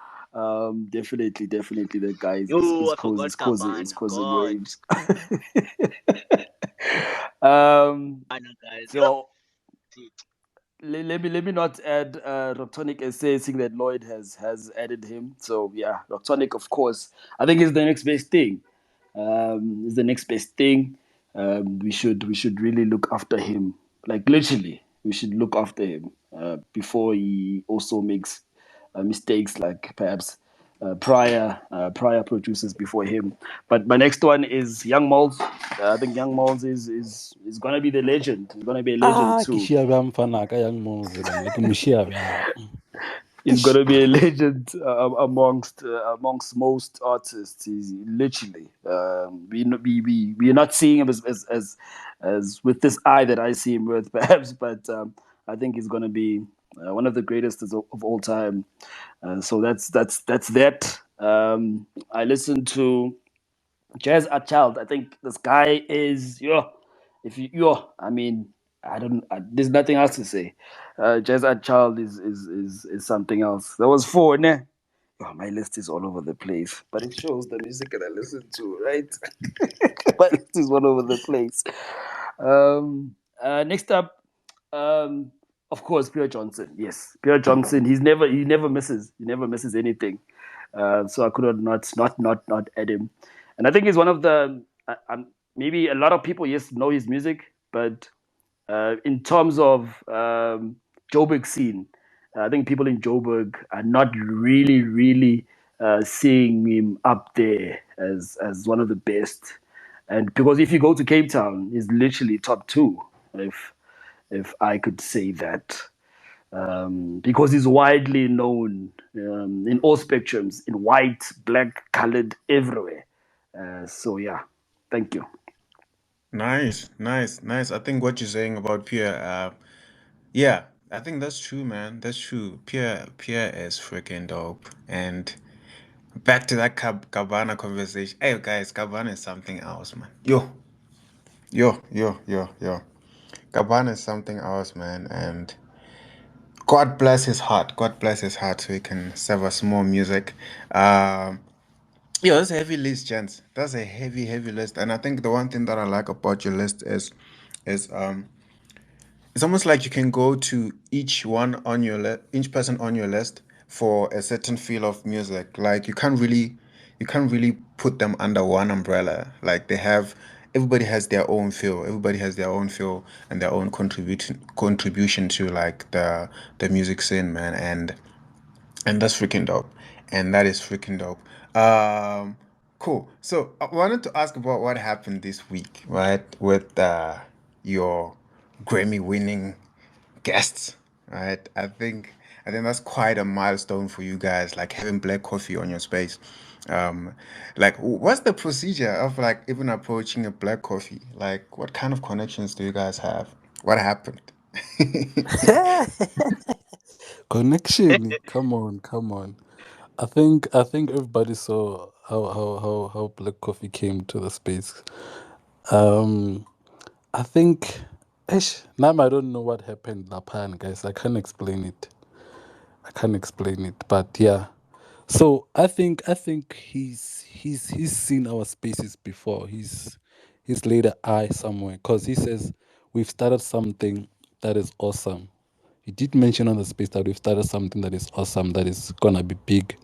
[SPEAKER 3] Definitely, the guy
[SPEAKER 4] Yo,
[SPEAKER 3] is
[SPEAKER 4] I
[SPEAKER 3] causing
[SPEAKER 4] forgot Cabana.
[SPEAKER 3] causing
[SPEAKER 4] God,
[SPEAKER 3] waves. um,
[SPEAKER 4] I know, guys. Yo,
[SPEAKER 3] so let me not add Roctonic as saying that Lloyd has added him. So yeah, Roctonic, of course, I think is the next best thing. Is the next best thing. We should really look after him. Like literally, we should look after him before he also makes mistakes like perhaps prior producers before him. But my next one is Young Malls. I think Young Malls is gonna be the legend. He's gonna be a legend
[SPEAKER 2] Ke
[SPEAKER 3] too.
[SPEAKER 2] shia bjang fana ka yang mose bana ke mo shia bjang.
[SPEAKER 3] He's gonna be a legend amongst most artists. He's literally we are not seeing him as with this eye that I see him with, perhaps, but I think he's gonna be one of the greatest of all time. So that's that. I listened to Jazz a Child. I think this guy is if I mean, there's nothing else to say. Jazz a Child is something else. There was 4, ne? Oh, my list is all over the place, but it shows the music that I listen to, right? My list is all over the place. Next up, um, of course, Pierre Johnson. Yes, Pierre Johnson. He never misses. He never misses anything. So I could not add him. And I think he's one of the maybe a lot of people know his music, but in terms of Joburg scene, I think people in Joburg are not really seeing him up there as one of the best. And because if you go to Cape Town, he's literally top 2, if I could say that. Because he's widely known in all spectrums, in white, black, colored, everywhere. So yeah, thank you.
[SPEAKER 1] Nice, nice, nice. I think what you're saying about Pierre, yeah, I think that's true, man. That's true. Pierre is freaking dope. And back to that Cabana conversation. Hey, guys, Cabana is something else, man. Yo. Cabana is something else, man. And God bless his heart. God bless his heart so he can serve us more music. Um, Yeah, that's a heavy list, gents. That's a heavy list. And I think the one thing that I like about your list is it's almost like you can go to each person on your list for a certain feel of music. Like you can't really put them under one umbrella. Like they have everybody has their own feel. Everybody has their own feel and their own contribution to like the music scene, man. And that's freaking dope. And that is freaking dope. Cool. So I wanted to ask about what happened this week, right? With your Grammy winning guests, right? I think that's quite a milestone for you guys, like having black coffee on your space. Like what's the procedure of like even approaching a black coffee? Like what kind of connections do you guys have? What happened?
[SPEAKER 2] Connection. Come on, come on. I think everybody saw how Black Coffee came to the space. Um, I think, now I don't know what happened, Lapan, guys. I can't explain it. But yeah. So I think he's seen our spaces before. He's laid an eye somewhere because he says we've started something that is awesome. He did mention on the space that we've started something that is awesome, that is gonna be big.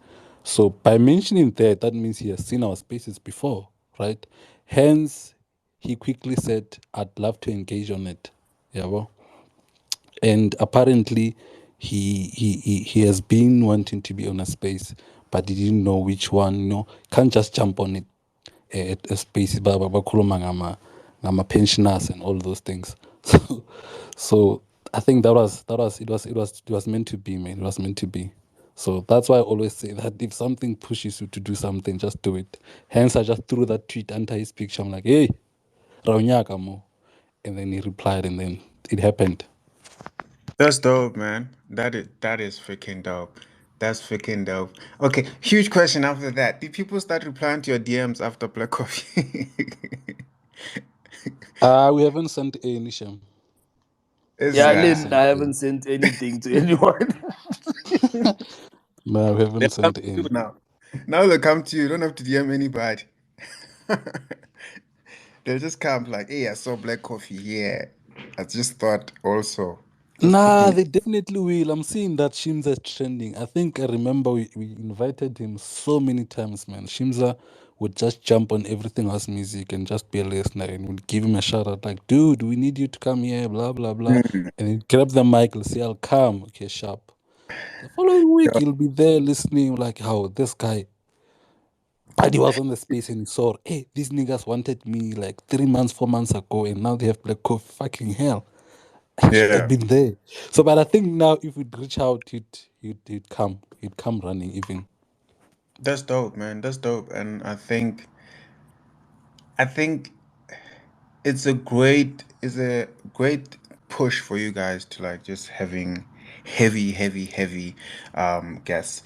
[SPEAKER 2] So by mentioning that means he has seen our spaces before, right? Hence, he quickly said, "I'd love to engage on it." Yeah, well, and apparently, he has been wanting to be on a space, but he didn't know which one. Can't just jump on it at a space. Bakhuluma ngama pensioners and all those things. So I think it was meant to be, man. It was meant to be. So that's why I always say that if something pushes you to do something, just do it. Hence, I just threw that tweet under his picture. I'm like, hey, Raunyaka mo. And then he replied, and then it happened.
[SPEAKER 1] That's dope, man. That is freaking dope. That's freaking dope. Okay, huge question after that. Did people start replying to your DMs after Black Coffee?
[SPEAKER 2] We haven't sent any, Sham.
[SPEAKER 1] It's
[SPEAKER 3] Yeah,
[SPEAKER 2] We haven't
[SPEAKER 3] Lynn, I
[SPEAKER 2] sent
[SPEAKER 3] haven't
[SPEAKER 2] any.
[SPEAKER 3] sent anything to anyone.
[SPEAKER 2] No, we
[SPEAKER 1] they
[SPEAKER 2] haven't
[SPEAKER 1] come
[SPEAKER 2] sent
[SPEAKER 1] to you
[SPEAKER 2] any.
[SPEAKER 1] now. Now they come to you. You don't have to DM anybody. They'll just come like, hey, I saw Black Coffee here. I just thought also. Just
[SPEAKER 2] Nah,
[SPEAKER 1] putting
[SPEAKER 2] they definitely will. I'm seeing that Shimza is trending. I think I remember we invited him so many times, man. Shimza would just jump on everything house music and just be a listener and would give him a shout out like, dude, we need you to come here, blah, blah, blah.
[SPEAKER 1] Mm,
[SPEAKER 2] And he'd grab the mic and say, I'll come. Okay, sharp. The following week,
[SPEAKER 1] yeah,
[SPEAKER 2] he'll be there listening, like, how this guy, but he was on the space and he saw, hey, these niggas wanted me like 3 months, 4 months ago, and now they have Black Coffee. Fucking hell. I should have
[SPEAKER 1] yeah.
[SPEAKER 2] been there. So, but I think now if we'd reach out, he'd come. He'd come running even.
[SPEAKER 1] That's dope, man. That's dope. And I think it's a great push for you guys to like just having heavy guests.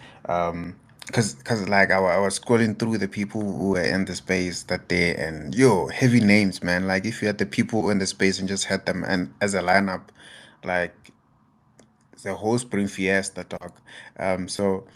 [SPEAKER 1] Because like I was scrolling through the people who were in the space that day, and yo, heavy names, man. Like if you had the people in the space and just had them and as a lineup, like the whole spring fiesta talk. So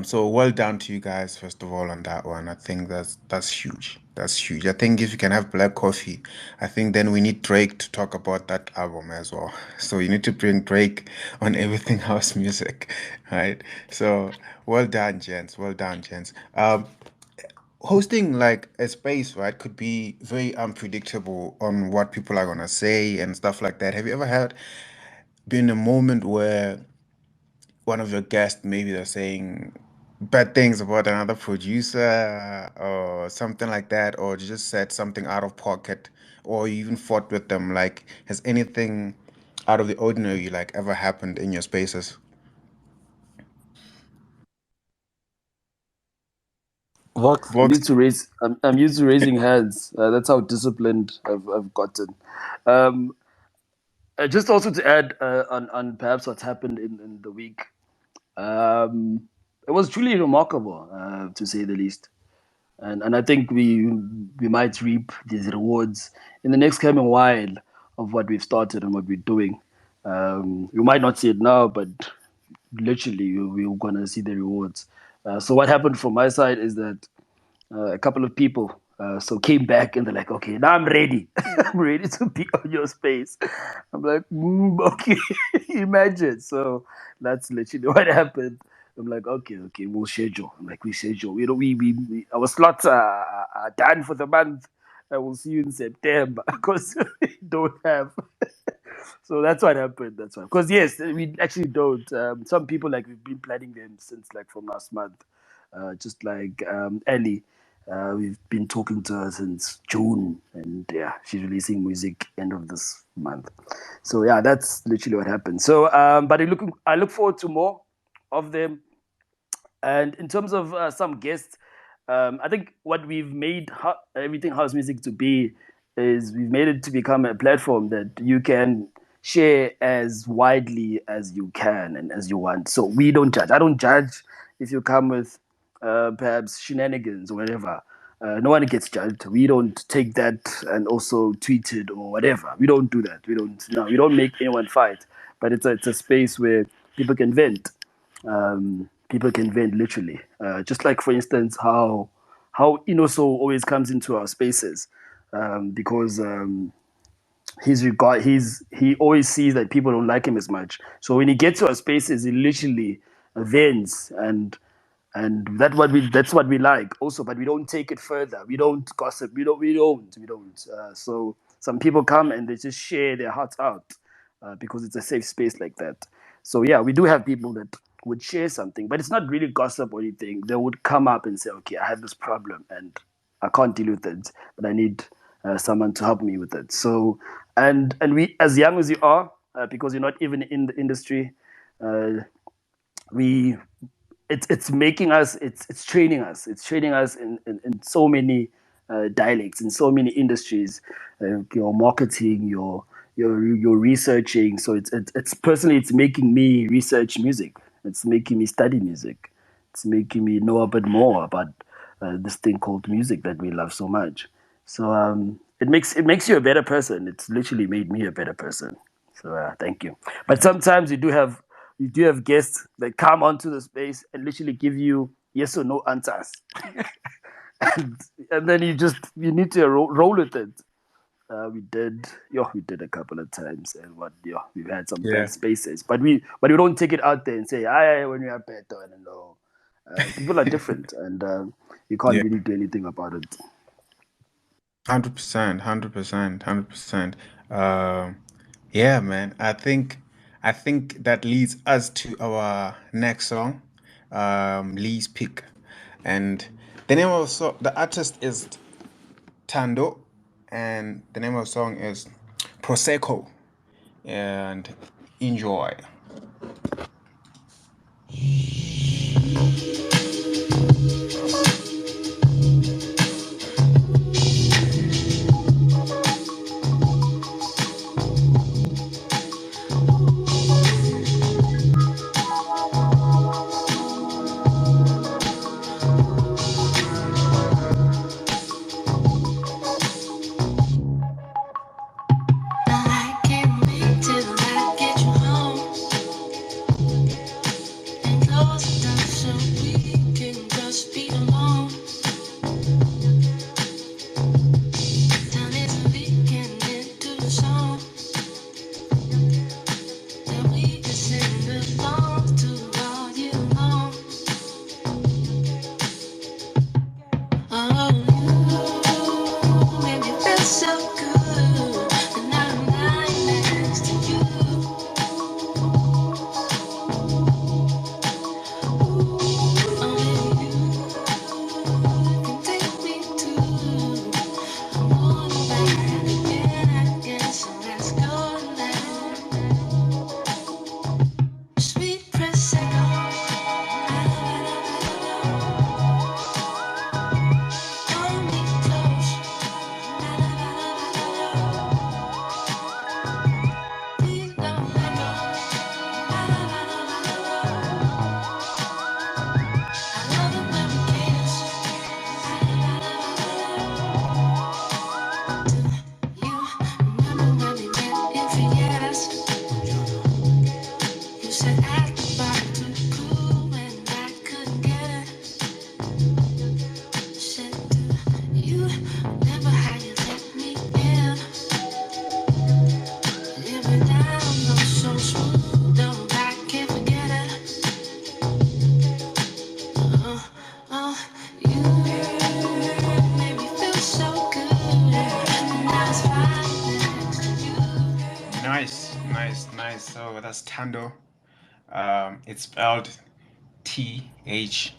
[SPEAKER 1] so well done to you guys, first of all, on that one. I think that's huge. That's huge. I think if you can have Black Coffee, I think then we need Drake to talk about that album as well. So you need to bring Drake on everything house music, right? So well done, gents. Well done, gents. Hosting like a space, right, could be very unpredictable on what people are gonna say and stuff like that. Have you ever had been a moment where one of your guests maybe they're saying bad things about another producer or something like that, or you just said something out of pocket, or you even fought with them? Like, has anything out of the ordinary like ever happened in your spaces?
[SPEAKER 2] Vox,
[SPEAKER 3] I'm
[SPEAKER 1] Vox,
[SPEAKER 3] used to raise. I'm used to raising hands. That's how disciplined I've gotten. Um, just also to add on perhaps what's happened in the week. Um, it was truly remarkable, to say the least. And I think we might reap these rewards in the next coming while of what we've started and what we're doing. You might not see it now, but literally we're gonna see the rewards. So what happened from my side is that a couple of people so came back and they're like, okay, now I'm ready. I'm ready to be on your space. I'm like, okay, imagine. So that's literally what happened. I'm like, okay, we'll schedule. I'm like, we schedule. Our slots are done for the month. I will see you in September because we don't have. So that's what happened. That's why. Because yes, we actually don't. Some people like we've been planning them since like from last month. Just like Ellie, we've been talking to her since June, and yeah, she's releasing music end of this month. So yeah, that's literally what happened. So, but I look forward to more of them. And in terms of some guests, I think what we've made everything house music to be is we've made it to become a platform that you can share as widely as you can and as you want. So we don't judge. I don't judge if you come with perhaps shenanigans or whatever. No one gets judged. We don't take that and also tweet it or whatever. We don't do that. We don't make anyone fight. But it's a space where people can vent. People can vent literally. Just like, for instance, how Inoso always comes into our spaces because he always sees that people don't like him as much. So when he gets to our spaces, he literally vents and that's what we like also, but we don't take it further. We don't gossip. We don't. So some people come and they just share their hearts out because it's a safe space like that. So yeah, we do have people that would share something, but it's not really gossip or anything. They would come up and say, okay, I have this problem and I can't deal with it, but I need someone to help me with it. So and we, as young as you are, because you're not even in the industry, uh, we it's making us, it's training us in so many dialects, in so many industries, your marketing, your researching. So it's personally, it's making me research music, it's making me study music, it's making me know a bit more about this thing called music that we love so much. So it makes you a better person. It's literally made me a better person. So thank you. But sometimes you do have guests that come onto the space and literally give you yes or no answers, and, and then you need to roll with it. We did a couple of times, and we've had some
[SPEAKER 1] Yeah.
[SPEAKER 3] bad spaces, but we don't take it out there and say, "I when we are better," and no. People are different, and you can't
[SPEAKER 1] Yeah.
[SPEAKER 3] really do anything about it.
[SPEAKER 1] 100%, 100%, 100%. Yeah, man. I think that leads us to our next song, Lee's Pick, and the artist is Tando, and the name of the song is Prosecco, and enjoy.
[SPEAKER 5] Till I get you home and close
[SPEAKER 1] That's Tando. It's spelled TH,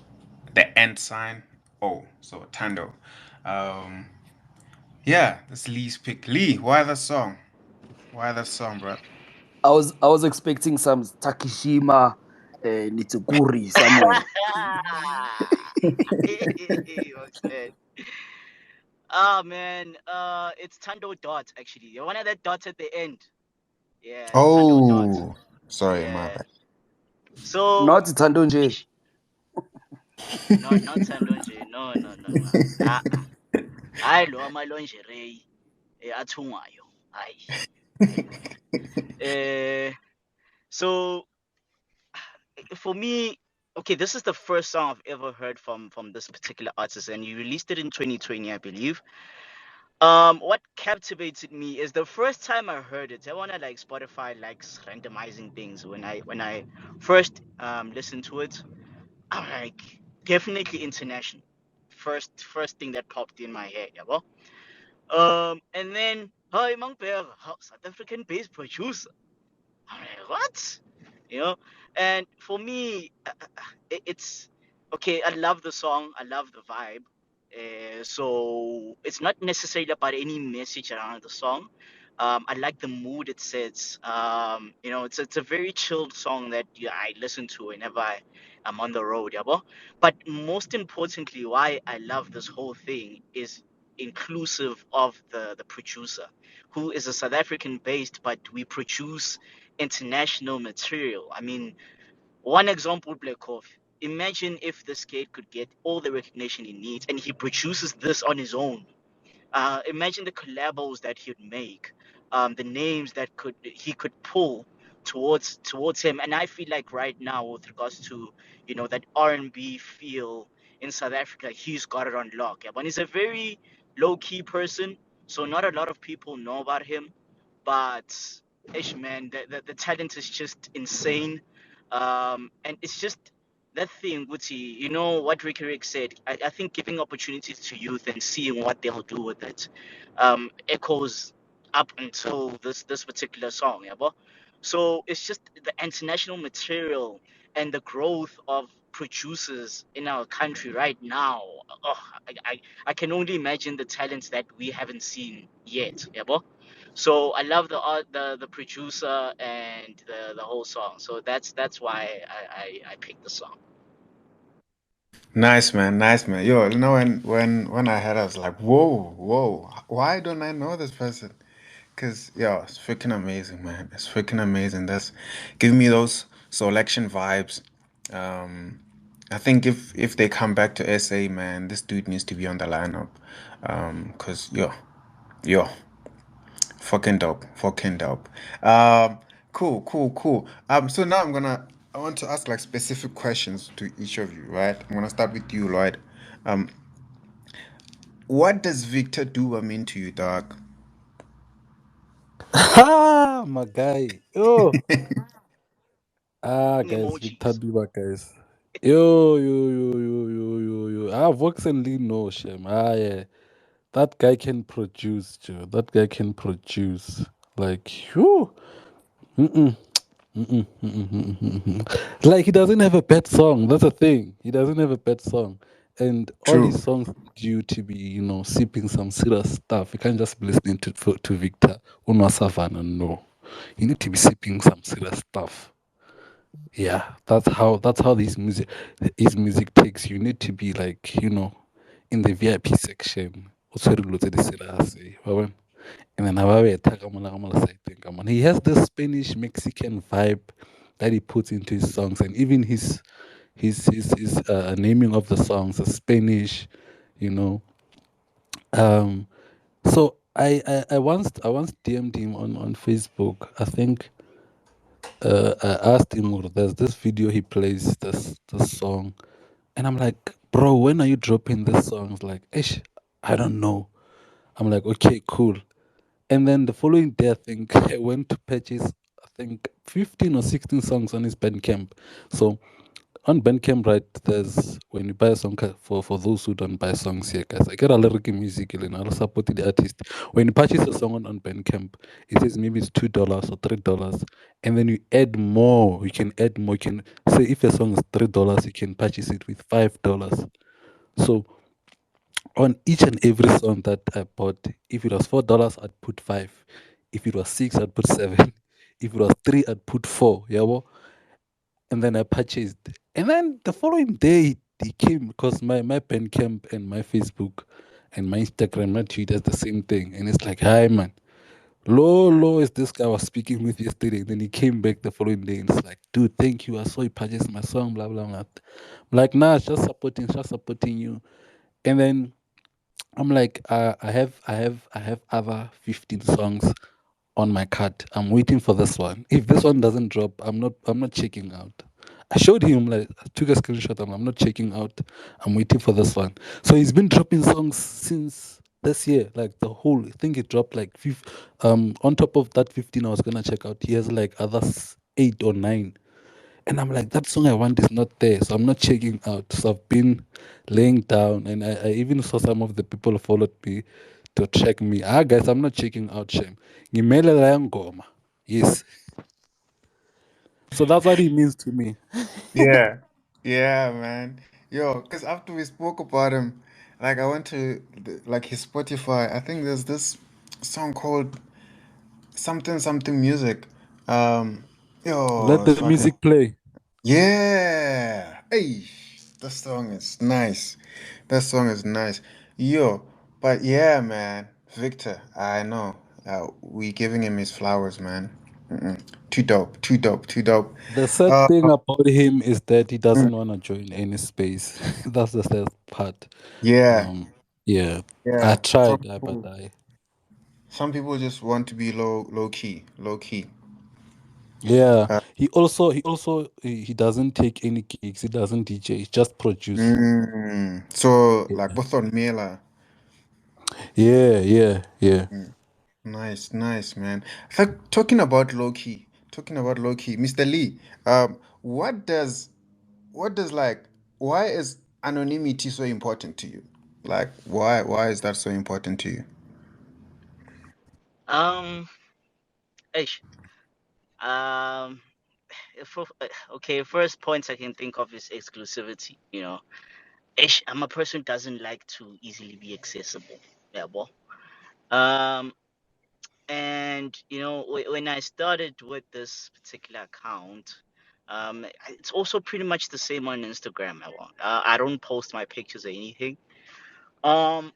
[SPEAKER 1] the end sign O. So Tando. Um, yeah, that's Lee's pick. Lee, why that song? Why that song, bro?
[SPEAKER 3] I was expecting some Takishima Nitsukuri somewhere.
[SPEAKER 4] Vokzman. Oh man, it's Tando Dot actually. One of the dots at the end. Yeah, Tando Dot.
[SPEAKER 1] Oh, sorry, my
[SPEAKER 4] Yeah.
[SPEAKER 1] bad.
[SPEAKER 4] So,
[SPEAKER 3] Not Tandonje.
[SPEAKER 4] ish, not Tando nje. No, no, no, no. Hayi lo amalonjere athungwayo. Hayi. So for me, okay, this is the first song I've ever heard from this particular artist, and he released it in 2020, I believe. What captivated me is the first time I heard it. I wanna like Spotify likes randomizing things. When I first listened to it, I'm like definitely international. First thing that popped in my head, yeah, well. And then hi Mang South African based producer. I'm like, what? You know? And for me, it's okay. I love the song. I love the vibe. So it's not necessarily about any message around the song. I like the mood it sets. It's a very chilled song that I listen to whenever I'm on the road. Yeah, bro? But most importantly, why I love this whole thing is inclusive of the producer, who is a South African based, but we produce international material. I mean, one example, Black Coffee. Imagine if this kid could get all the recognition he needs and he produces this on his own. Imagine the collabos that he'd make, the names that he could pull towards him. And I feel like right now, with regards to that R&B feel in South Africa, he's got it on lock. Yeah, but he's a very low key person, so not a lot of people know about him. But ish man, the talent is just insane, and it's just that thing, Gucci, you know what Ricky Rick said. I think giving opportunities to youth and seeing what they'll do with it, echoes up until this particular song, yeah, bro. So it's just the international material and the growth of producers in our country right now. Oh, I can only imagine the talents that we haven't seen yet, yeah, bro. So I love the art, the producer, and the whole song. So that's why I picked the song.
[SPEAKER 1] Nice man, nice man. Yo, when I heard, I was like, whoa, whoa. Why don't I know this person? Cause yo, it's freaking amazing, man. It's freaking amazing. That's giving me those selection vibes. Um, I think if they come back to SA, man, this dude needs to be on the lineup. Cause yo, fucking dope, fucking dope. Cool, cool, cool. So now I want to ask like specific questions to each of you, right? I'm gonna start with you, Lloyd. Um, what does Victor do mean to you, dog?
[SPEAKER 2] Ha, my guy. Oh, guys, Victor
[SPEAKER 4] Emojis.
[SPEAKER 2] Duba, guys. Yo. Vox and Lee no shame. Yeah. That guy can produce, Joe. That guy can produce. Like, whew. Mm-mm. Like, he doesn't have a bad song. That's the thing. He doesn't have a bad song. And all
[SPEAKER 1] True.
[SPEAKER 2] his songs need you to be, sipping some serious stuff. You can't just be listening to Victor Unwa Savannah. No. You need to be sipping some serious stuff. Yeah, that's how his music takes. You need to be like, in the VIP section. O tshwere dilo tse di serious, wa bona? And then he has this Spanish Mexican vibe that he puts into his songs, and even his naming of the songs is Spanish, you know. So I once DM'd him on Facebook. I think I asked him, "Well, there's this video he plays this song," and I'm like, "Bro, when are you dropping this song?" He's like, "Ish, I don't know." I'm like, "Okay, cool." And then the following day, I think I went to purchase, I think 15 or 16 songs on his Bandcamp. So on Bandcamp, right? There's when you buy a song for those who don't buy songs here, guys. I get a lyric music and I'll support the artist. When you purchase a song on Bandcamp, it says maybe it's $2 or $3, and then you add more. You can add more. You can say if a song is $3, you can purchase it with $5. So on each and every song that I bought, if it was $4, I'd put 5. If it was 6, I'd put 7. If it was 3, I'd put 4. Yeah, well, and then I purchased. And then the following day, he came because my Bandcamp and my Facebook and my Instagram, my Twitter is the same thing. And it's like, hi, man. Low is this guy I was speaking with yesterday. And then he came back the following day and it's like, dude, thank you. I saw you purchase my song, blah, blah, blah. I'm like, nah, it's just supporting you. And then I'm like, I have other 15 songs on my card. I'm waiting for this one. If this one doesn't drop, I'm not checking out. I showed him, like, I took a screenshot. I'm not checking out. I'm waiting for this one. So he's been dropping songs since this year, like the whole. I think it dropped like on top of that 15 I was gonna check out. He has like other 8 or 9. And I'm like, that song I want is not there, so I'm not checking out. So I've been laying down, and I even saw some of the people who followed me to check me. Guys, I'm not checking out, Shem. Ngimele la ngoma. Yes. So that's what he means to me.
[SPEAKER 1] Yeah, yeah, man. Yo, because after we spoke about him, like I went to like his Spotify. I think there's this song called something something music. Um,
[SPEAKER 2] Let
[SPEAKER 1] yo, it's
[SPEAKER 2] the
[SPEAKER 1] fucking
[SPEAKER 2] music play.
[SPEAKER 1] yeah. Hey, that song is nice. That song is nice. Yo, but yeah, man, Victor, I know. We giving him his flowers, man. Mm-mm. Too dope, too dope, too dope.
[SPEAKER 2] The sad
[SPEAKER 1] Uh,
[SPEAKER 2] thing about him is that he doesn't want to join any space. That's the sad part.
[SPEAKER 1] yeah,
[SPEAKER 2] Um, yeah, I
[SPEAKER 1] yeah.
[SPEAKER 2] tried, but I.
[SPEAKER 1] Some people just want to be low key, low key.
[SPEAKER 2] Yeah,
[SPEAKER 1] Uh,
[SPEAKER 2] he doesn't take any gigs. He doesn't DJ. He just produce.
[SPEAKER 1] so like
[SPEAKER 2] Yeah,
[SPEAKER 1] both on Mela.
[SPEAKER 2] yeah.
[SPEAKER 1] Mm. Nice, nice, man. In fact, talking about low key, Mr. Lee, what does like why is anonymity so important to you? Like why is that so important to you?
[SPEAKER 4] Um, ish. Um, okay, first points I can think of is exclusivity. Ish, I'm a person who doesn't like to easily be accessible. Yeah, well. Um, and when I started with this particular account, it's also pretty much the same on Instagram. I don't post my pictures or anything. Um,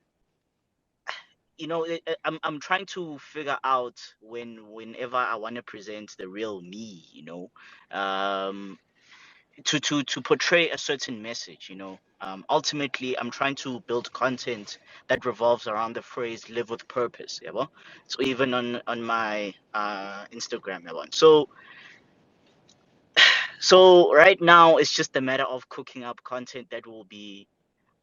[SPEAKER 4] I'm trying to figure out whenever I want to present the real me, um, to portray a certain message. Ultimately, I'm trying to build content that revolves around the phrase "live with purpose." Yeah, well, so even on my Instagram, yeah, well. So right now it's just a matter of cooking up content that will be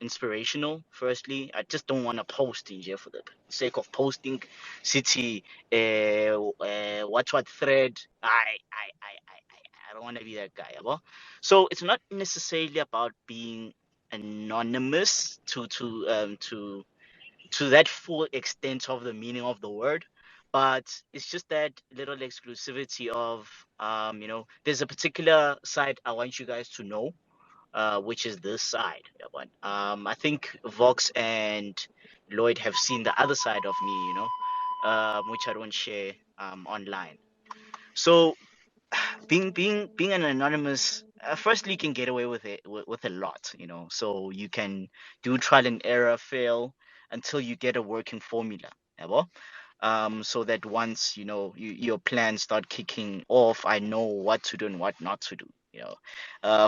[SPEAKER 4] inspirational. Firstly, I just don't want to post in here for the sake of posting. City, what thread. I don't want to be that guy. Well, so it's not necessarily about being anonymous to that full extent of the meaning of the word, but it's just that little exclusivity of there's a particular side I want you guys to know, which is this side. Yeah, but I think Vox and Lloyd have seen the other side of me, which I don't share online. So being an anonymous, firstly, you can get away with it with a lot, so you can do trial and error, fail until you get a working formula. Yeah, well, so that once your plans start kicking off, I know what to do and what not to do.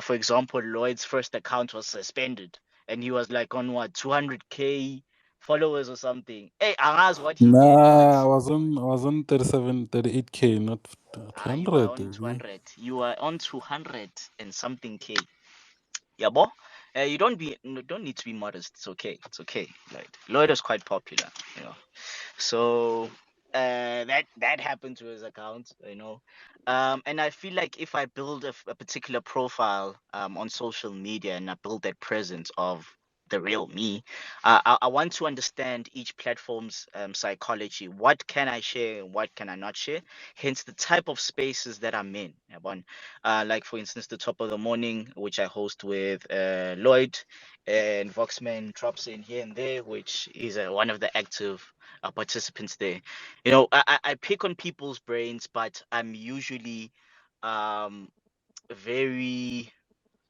[SPEAKER 4] For example, Lloyd's first account was suspended, and he was like on what 200K followers or something. Hey, I asked what he did, but
[SPEAKER 2] Nah, I was on 37, 38K, not
[SPEAKER 4] you are
[SPEAKER 2] 200.
[SPEAKER 4] on 200. You are on 200 and something K. Yeah, boy. You don't need to be modest. It's okay. It's okay. Lloyd is quite popular. So that happened to his account, and I feel like if I build a particular profile on social media and I build that presence of the real me, I want to understand each platform's psychology. What can I share and what can I not share? Hence the type of spaces that I'm in. One, like for instance, the top of the morning, which I host with Lloyd, and Vokzman drops in here and there, which is one of the active participants there. I pick on people's brains, but I'm usually um very,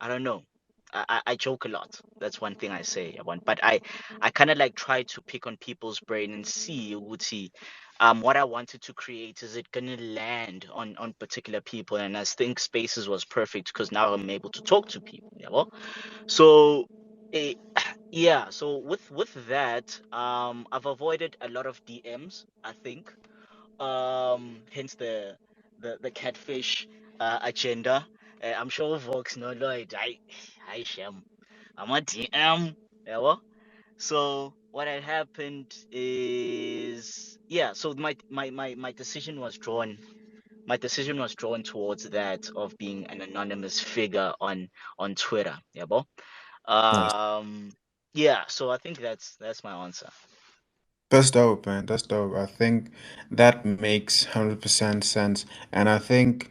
[SPEAKER 4] I don't know. I joke a lot. That's one thing I say. But I kind of like try to pick on people's brain and see what I wanted to create, is it gonna land on particular people? And I think Spaces was perfect because now I'm able to talk to people. Yeah, well, so eh, yeah. So with that, I've avoided a lot of DMs, I think, hence the catfish agenda. I'm sure Vox no Lloyd. I sham. I'm a DM. Yeah, well. So what had happened is, yeah. So my decision was drawn. My decision was drawn towards that of being an anonymous figure on Twitter. Yeah, well.
[SPEAKER 1] Nice.
[SPEAKER 4] Yeah. So I think that's my answer.
[SPEAKER 1] That's dope, man. That's dope. I think that makes 100% sense. And I think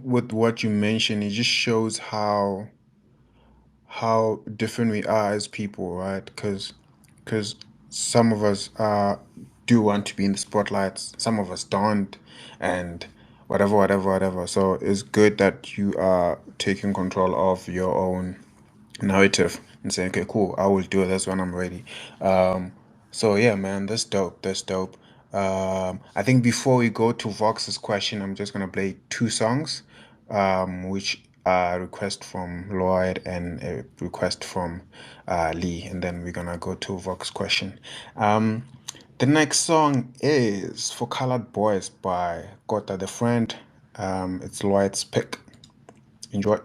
[SPEAKER 1] with what you mentioned, it just shows how different we are as people, right? Because some of us do want to be in the spotlights, some of us don't, and whatever, whatever, whatever. So it's good that you are taking control of your own narrative and saying, okay, cool, I will do this when I'm ready. So yeah, man, that's dope. That's dope. I think before we go to Vox's question, I'm just gonna play two songs, which are a request from Lloyd and a request from Lee, and then we're gonna go to Vox's question. Um, the next song is For Colored Boys by Kota the Friend. It's Lloyd's pick. Enjoy.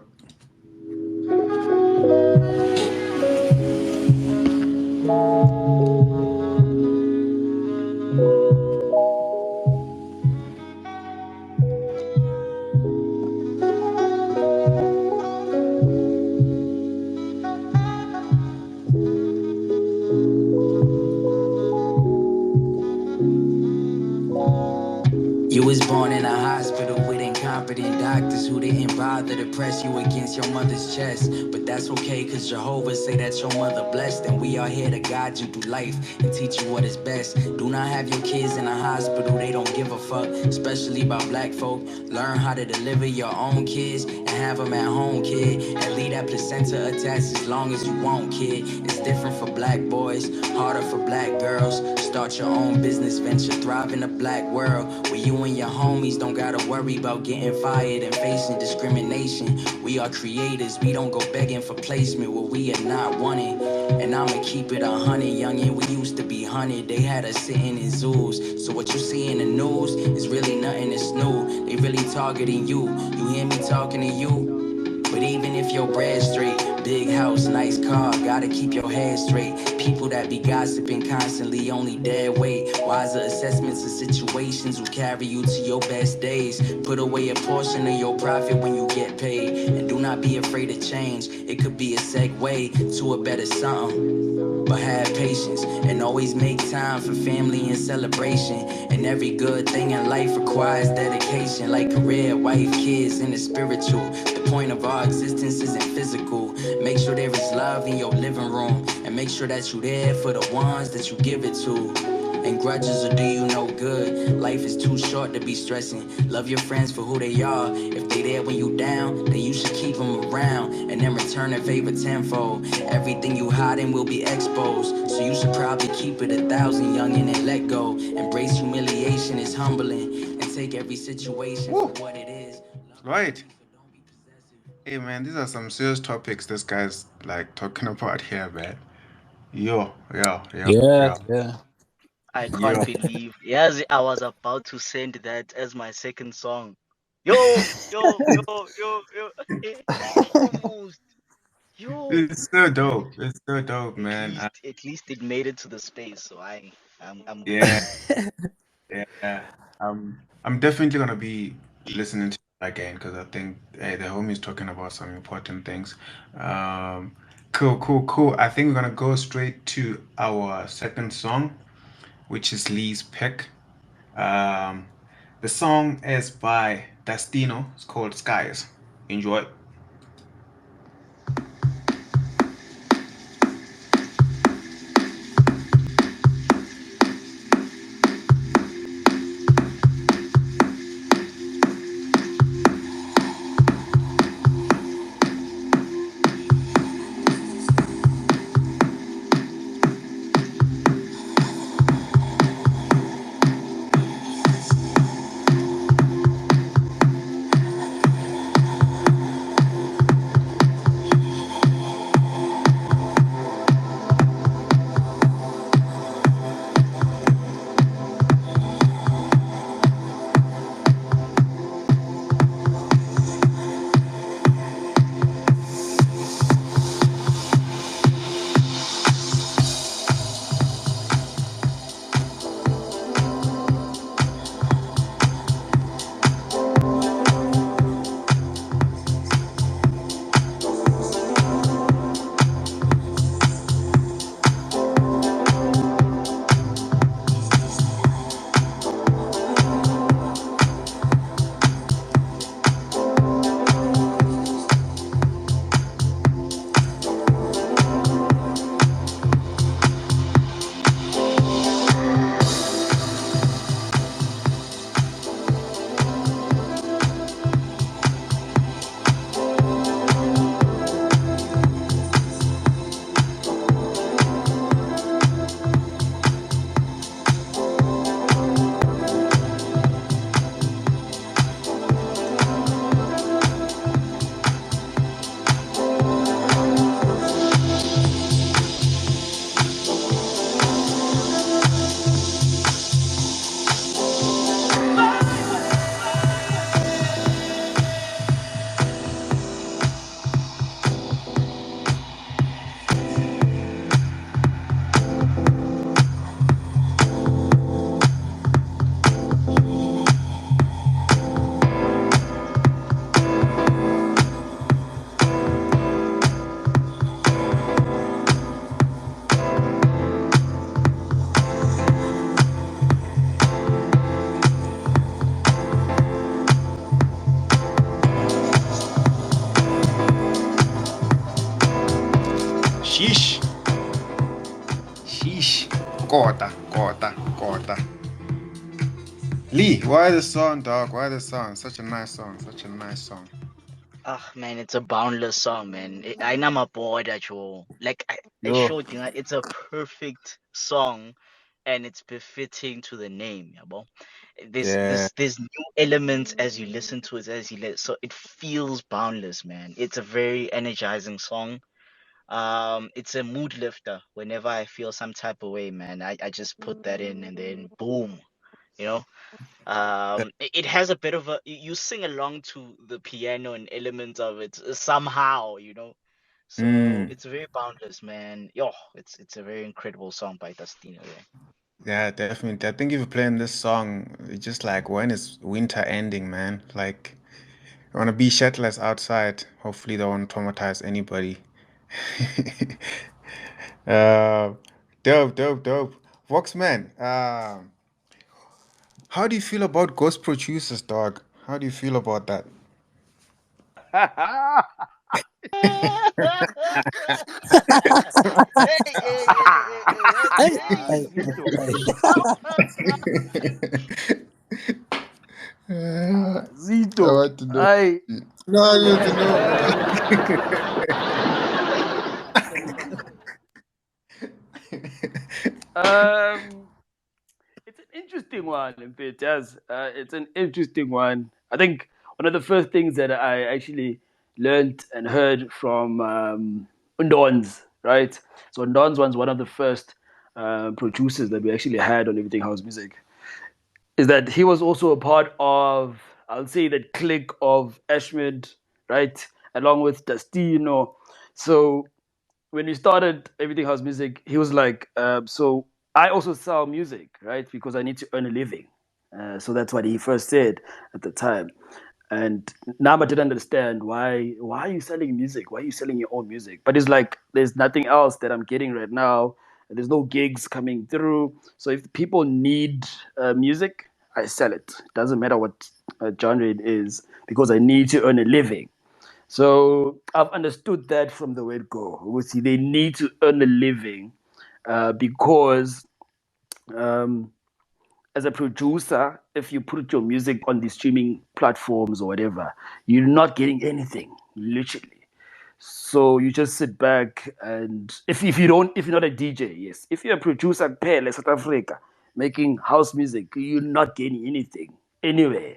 [SPEAKER 5] You was born in a hospital with incompetent doctors who didn't bother to press you against your mother's chest. But that's okay, cause Jehovah say that your mother blessed. And we are here to guide you through life and teach you what is best. Do not have your kids in a hospital, they don't give a fuck. Especially about black folk. Learn how to deliver your own kids and have them at home, kid. And leave that placenta attached as long as you want, kid. It's different for black boys, harder for black girls. Start your own business venture, thrive in a black world where you and your homies don't gotta worry about getting fired and facing discrimination. We are creators, we don't go begging for placement where we are not wanted. And I'ma keep it 100, youngin', we used to be 100. They had us sitting in zoos. So what you see in the news is really nothing that's new. They really targeting you. You hear me talking to you? But even if your bread's straight, big house, nice car, gotta keep your head straight. People that be gossiping constantly only dead weight. Wiser assessments of situations will carry you to your best days. Put away a portion of your profit when you get paid. And do not be afraid of change. It could be a segue to a better something. But have patience and always make time for family and celebration. And every good thing in life requires dedication, like career, wife, kids, and the spiritual. The point of our existence isn't physical. Make sure there is love in your living room, and make sure that you're there for the ones that you give it to. And grudges will do you no good. Life is too short to be stressing. Love your friends for who they are. If they there when you down, then you should keep them around. And then return the favor tenfold. Everything you hiding will be exposed. So you should probably keep it 1,000, youngin', and let go. Embrace humiliation is humbling. And take every situation for what it is.
[SPEAKER 1] Right. Hey man, these are some serious topics this guy's like talking about here, man. Yo, yo, yo,
[SPEAKER 2] Yeah,
[SPEAKER 1] yo,
[SPEAKER 2] yeah.
[SPEAKER 4] I can't
[SPEAKER 1] yo.
[SPEAKER 4] believe. Yes, I was about to send that as my second song. Yo, yo, yo, yo, yo. Almost. Yo.
[SPEAKER 1] It's so dope. It's so dope,
[SPEAKER 4] At
[SPEAKER 1] man.
[SPEAKER 4] least, at least it made it to the space. So I'm good.
[SPEAKER 1] Yeah, Yeah. I'm definitely gonna be listening to it again because I think the homie's talking about some important things. Um, cool. I think we're gonna go straight to our second song, which is Lee's pick. Um, the song is by Destino. It's called Skies. Enjoy. Sheesh. Sheesh. Kota. Lee, why the song, dog? Why the song? Such a nice song. Such a nice song.
[SPEAKER 4] Ah, man, it's a boundless song, man. I know my boy that you like. I
[SPEAKER 1] Yo.
[SPEAKER 4] showed you, it's a perfect song, and it's befitting to the name, yeah, bro.
[SPEAKER 1] Yeah.
[SPEAKER 4] There's new elements as you listen to it, so it feels boundless, man. It's a very energizing song. It's a mood lifter. Whenever I feel some type of way, man, I just put that in, and then boom, you know. It has a bit of a you sing along to the piano and elements of it somehow, so
[SPEAKER 1] Mm.
[SPEAKER 4] it's very boundless, man. Yo, it's a very incredible song by Dustino.
[SPEAKER 1] Yeah, definitely. I think if you're playing this song, it's just like when is winter ending, man? Like, I want to be shirtless outside. Hopefully, don't want to traumatize anybody. uh, dope. Vokzman, how do you feel about ghost producers, dog? How do you feel about that?
[SPEAKER 4] Hey,
[SPEAKER 2] I,
[SPEAKER 4] Zito.
[SPEAKER 1] I
[SPEAKER 3] Zito.
[SPEAKER 1] want to know.
[SPEAKER 3] I
[SPEAKER 1] No, I want to know.
[SPEAKER 3] um it's an interesting one, in fact, yes. It's an interesting one. I think one of the first things that I actually learned and heard from Undons, right? So Undons was one of the first producers that we actually had on Everything House Music. Is that he was also a part of, I'll say, that clique of Ashmid, right? Along with Destino. So when we started Everything House Music, he was like, so I also sell music, right? Because I need to earn a living. So that's what he first said at the time. And Nama didn't understand why are you selling music? Why are you selling your own music? But it's like there's nothing else that I'm getting right now. There's no gigs coming through. So if people need music, I sell it. Doesn't matter what genre it is because I need to earn a living. So I've understood that from the word go. See, they need to earn a living because um, as a producer, if you put your music on the streaming platforms or whatever, you're not getting anything, literally. So you just sit back and if you don't if you're not a DJ, yes. If you're a producer like South Africa, making house music, you're not getting anything anywhere.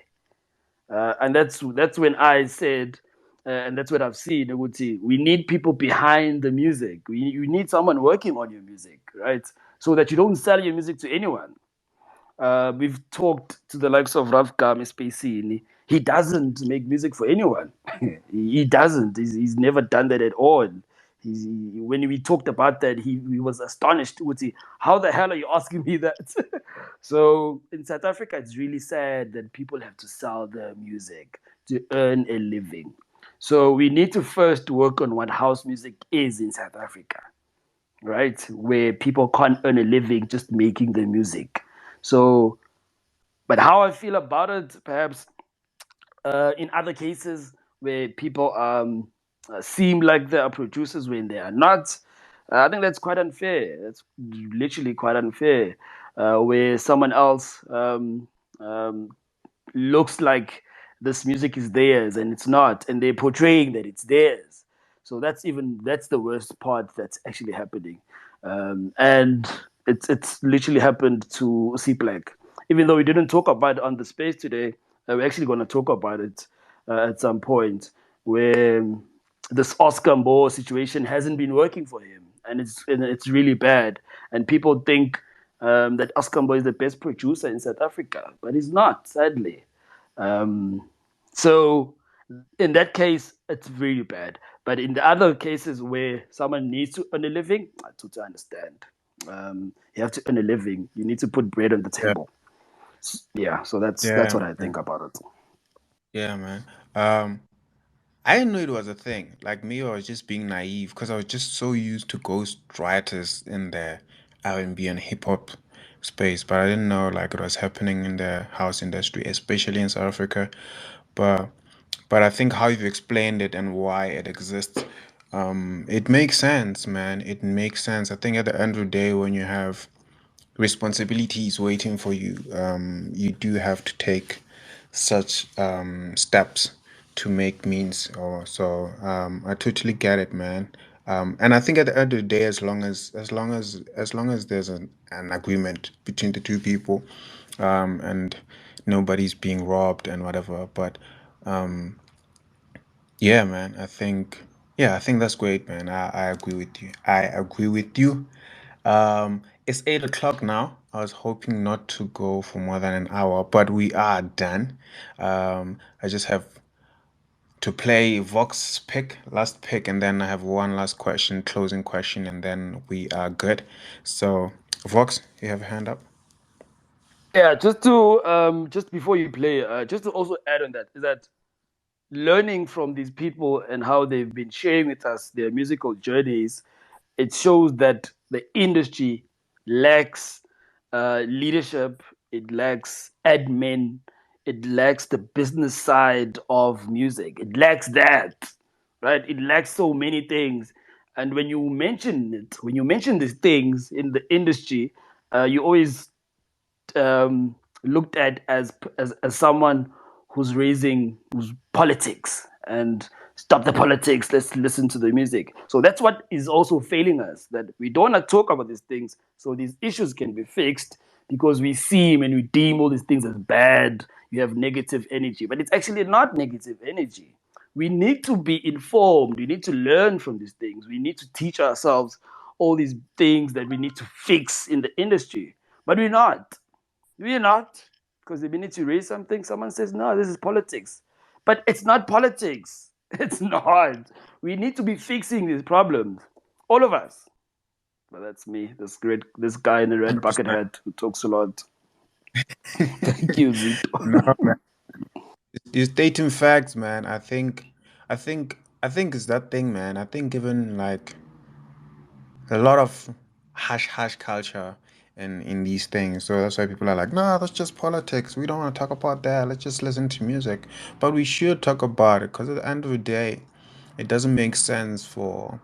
[SPEAKER 3] And that's when I said, and that's what I've seen. I would say we need people behind the music. You need someone working on your music, right? So that you don't sell your music to anyone. We've talked to the likes of Vokzman, Spacey. He doesn't make music for anyone. He doesn't. He's never done that at all. When we talked about that, he was astonished. Would say, "How the hell are you asking me that?" So in South Africa, it's really sad that people have to sell their music to earn a living. So we need to first work on what house music is in South Africa, right? Where people can't earn a living just making the music. So, but how I feel about it, perhaps in other cases where people seem like they are producers when they are not, I think that's quite unfair. That's literally quite unfair. Where someone else um, looks like this music is theirs and it's not, and they're portraying that it's theirs. So that's the worst part that's actually happening, and it's literally happened to C Black. Even though we didn't talk about it on the space today, we're actually going to talk about it at some point where this Oscar Mbo situation hasn't been working for him, and it's really bad. And people think that Oscar Mbo is the best producer in South Africa, but he's not, sadly. Um, so in that case, it's really bad. But in the other cases where someone needs to earn a living, I totally understand. You have to earn a living. You need to put bread on the
[SPEAKER 1] Yeah,
[SPEAKER 3] table. Yeah, so that's
[SPEAKER 1] yeah,
[SPEAKER 3] what I
[SPEAKER 1] man.
[SPEAKER 3] think about it.
[SPEAKER 1] Yeah, man. Um, I didn't know it was a thing. Like me, I was just being naive because I was just so used to ghost writers in the R&B and hip hop space, but I didn't know like it was happening in the house industry, especially in South Africa. But but I think how you've explained it and why it exists, it makes sense, man. It makes sense. I think at the end of the day, when you have responsibilities waiting for you, you do have to take such steps to make means. Or so I totally get it, man. And I think at the end of the day, as long as there's an agreement between the two people, and nobody's being robbed and whatever. But yeah, man, I think that's great, man. I agree with you. I agree with you. It's 8 o'clock now. I was hoping not to go for more than an hour, but we are done. I just have to play Vox pick, last pick, and then I have one last question, closing question, and then we are good. So, Vox, you have a hand up?
[SPEAKER 3] Yeah, just before you play, just to also add on that is that learning from these people and how they've been sharing with us their musical journeys, it shows that the industry lacks leadership, it lacks admin, it lacks the business side of music. It lacks that, right? It lacks so many things. And when you mention these things in the industry, you always looked at as someone who's politics and stop the politics. Let's listen to the music. So that's what is also failing us, that we don't want to talk about these things so these issues can be fixed, because we see when we deem all these things as bad, you have negative energy, but it's actually not negative energy. We need to be informed. We need to learn from these things. We need to teach ourselves all these things that we need to fix in the industry, but we're not. We're not. Because the minute you raise something, someone says, no, this is politics. But it's not politics. It's not. We need to be fixing these problems. All of us. But that's me, this guy in the red bucket
[SPEAKER 1] 100%.
[SPEAKER 3] hat who talks a lot. Thank you, Zito.
[SPEAKER 1] No, man. You're stating facts, man. I think it's that thing, man. I think given like a lot of hush culture in these things. So that's why people are like, nah, that's just politics. We don't want to talk about that. Let's just listen to music. But we should talk about it because at the end of the day, it doesn't make sense for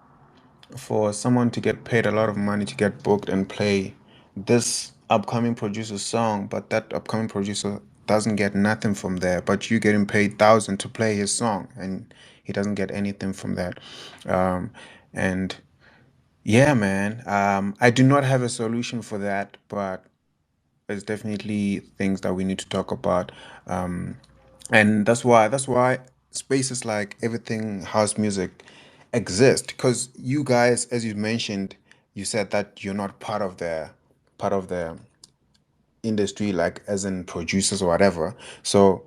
[SPEAKER 1] someone to get paid a lot of money to get booked and play this upcoming producer's song, but that upcoming producer doesn't get nothing from there. But you getting paid thousand to play his song, and he doesn't get anything from that. And yeah, man. I do not have a solution for that, but it's definitely things that we need to talk about. Um, and that's why spaces like everything house music exist because you guys, as you mentioned, you said that you're not part of the industry, like as in producers or whatever. So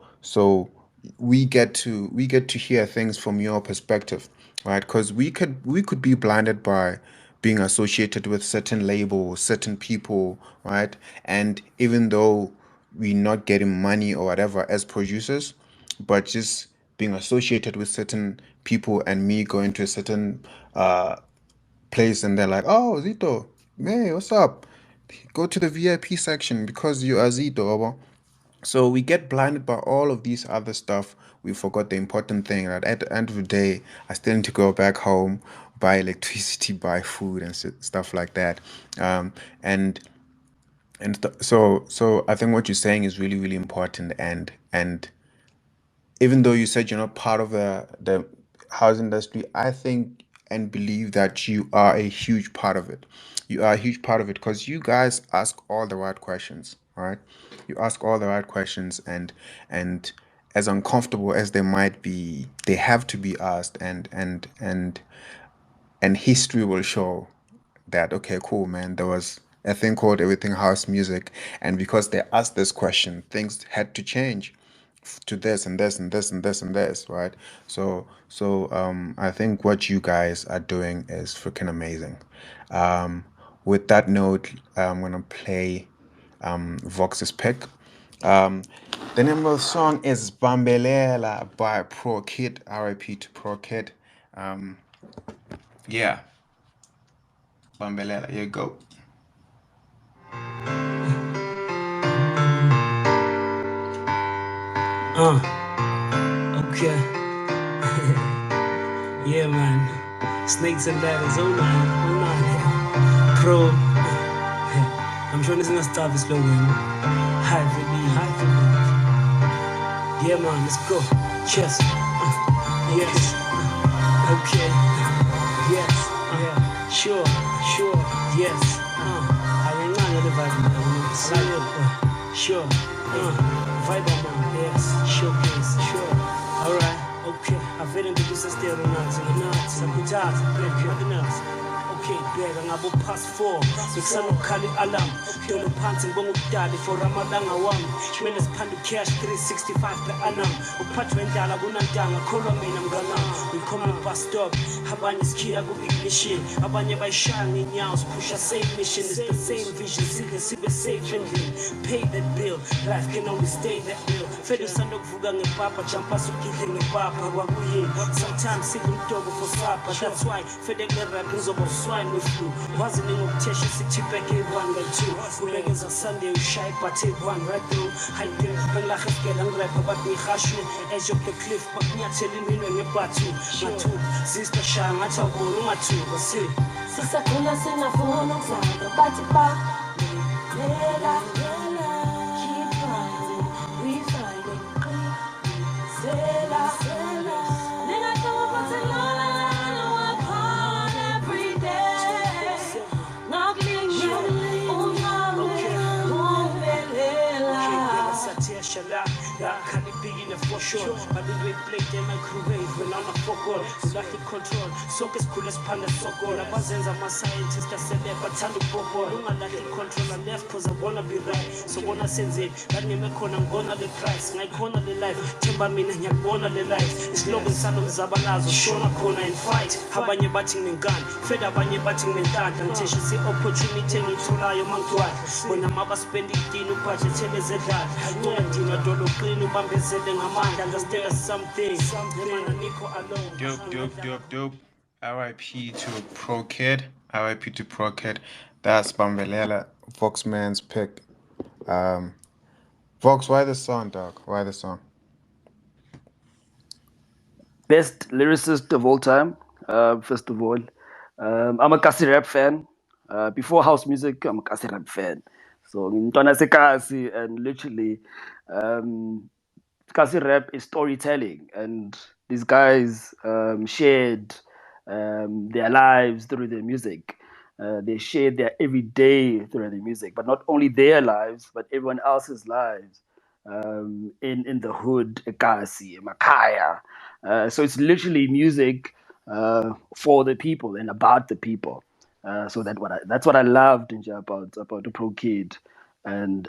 [SPEAKER 1] we get to hear things from your perspective, right? Because we could be blinded by being associated with certain labels, certain people, right? And even though we're not getting money or whatever as producers, but just being associated with certain people and me going to a certain place and they're like, "Oh, Zito, hey, what's up? Go to the VIP section because you are Zito." Obo." So we get blinded by all of these other stuff. We forgot the important thing that at the end of the day, I still need to go back home, buy electricity, buy food, and stuff like that. Um, and so I think what you're saying is really really important. And even though you said you're not part of the housing industry, I think and believe that you are a huge part of it. You are a huge part of it because you guys ask all the right questions, right? You ask all the right questions, and as uncomfortable as they might be, they have to be asked, and history will show that okay, cool, man, there was a thing called everything house music, and because they asked this question, things had to change to this and this and this and this and this, right? So I think what you guys are doing is freaking amazing. um with that note, I'm gonna play Vox's pick. um the name of the song is Bambelela by Pro Kid, RIP to Pro Kid. um yeah, Bambelela, here you go.
[SPEAKER 5] Okay. Yeah, man. Snakes and ladders, oh man. Pro. I'm sure this is gonna stop this slogan. High for me, high for me. Yeah, man, let's go. Cheers. Yes. Okay. Yes. Yeah. Sure. Yes. I ain't none of the vibe, man. Sure. Vibe, man. Yes. Showcase. Sure. Alright. Okay. I've been in the business there on nuts and nuts. Some good jobs. Nothing else. Okay, bheka ngabo past 4 ngisanokhala i-alarm dolo phansi ngibonga ukudali for amalanga wami kumele siphande cash 365 per annum ukuphathwa endlala kunantanga kholwa mina mnganami ngikhoma bus stop abanye sikhiya ku-ignition abanye bayishaya ngenyawo siphusha same mission. It's the same vision sibe safe endlini pay that bill, life can only stay that bill fede usandokuvuka ngepapa jampa sugidle ngepapa kwakuyini sometimes sibe umdogo for supper. That's why fede kune-rap ngizoba swine with flu wasn't in obsession sithi back in 1 by 2 ubekeza Sunday ushaye but take one right through high girl bengilahle sigela ngirapha but ngihashwe edge of the cliff but ngiyathela iminwe ngebhathu mathu sister shaya ngathi awubona ungathuka sisakhula singafuna ukudlala bathi ba lela keep finding we finding sela nina kama patalala upon every day knocking you can't be in a for sure. But the way play the microwave when I'm a focal, like the control. Sockets cool as panda soccer. I was a scientist, I said that, but I'm a popo. I like the control and left cause I wanna be right. So wanna sense it, that name khona ngibona the price. Ngayikhona the life, themba mina ngiyakubona the life. Isiloko salo mzabalazo, shona khona and fight. Abanye bathi ngingani, fed abanye bathi ngenhlanhla. Ngithisha si opportunity engitholayo mangithiwa. Bona mabaspendi idini ubudget ebezedlala. Ncwadini adolobheni ubambezele ngamandla. Understand something.
[SPEAKER 1] Dope. RIP to Pro Kid. RIP to Pro Kid. That's Bambelela, Vokzman's pick. Vox, why the song, dog? Why the song?
[SPEAKER 3] Best lyricist of all time, first of all. I'm a Kasi rap fan. Before house music, I'm a Kasi rap fan. So, Ntwana Sekasi, and literally, Kasi rap is storytelling. And these guys shared their lives through their music. They shared their everyday through their music, but not only their lives, but everyone else's lives in the hood, Ekasi, Makaya. So it's literally music for the people and about the people. So that's what I loved about the Pro Kid, and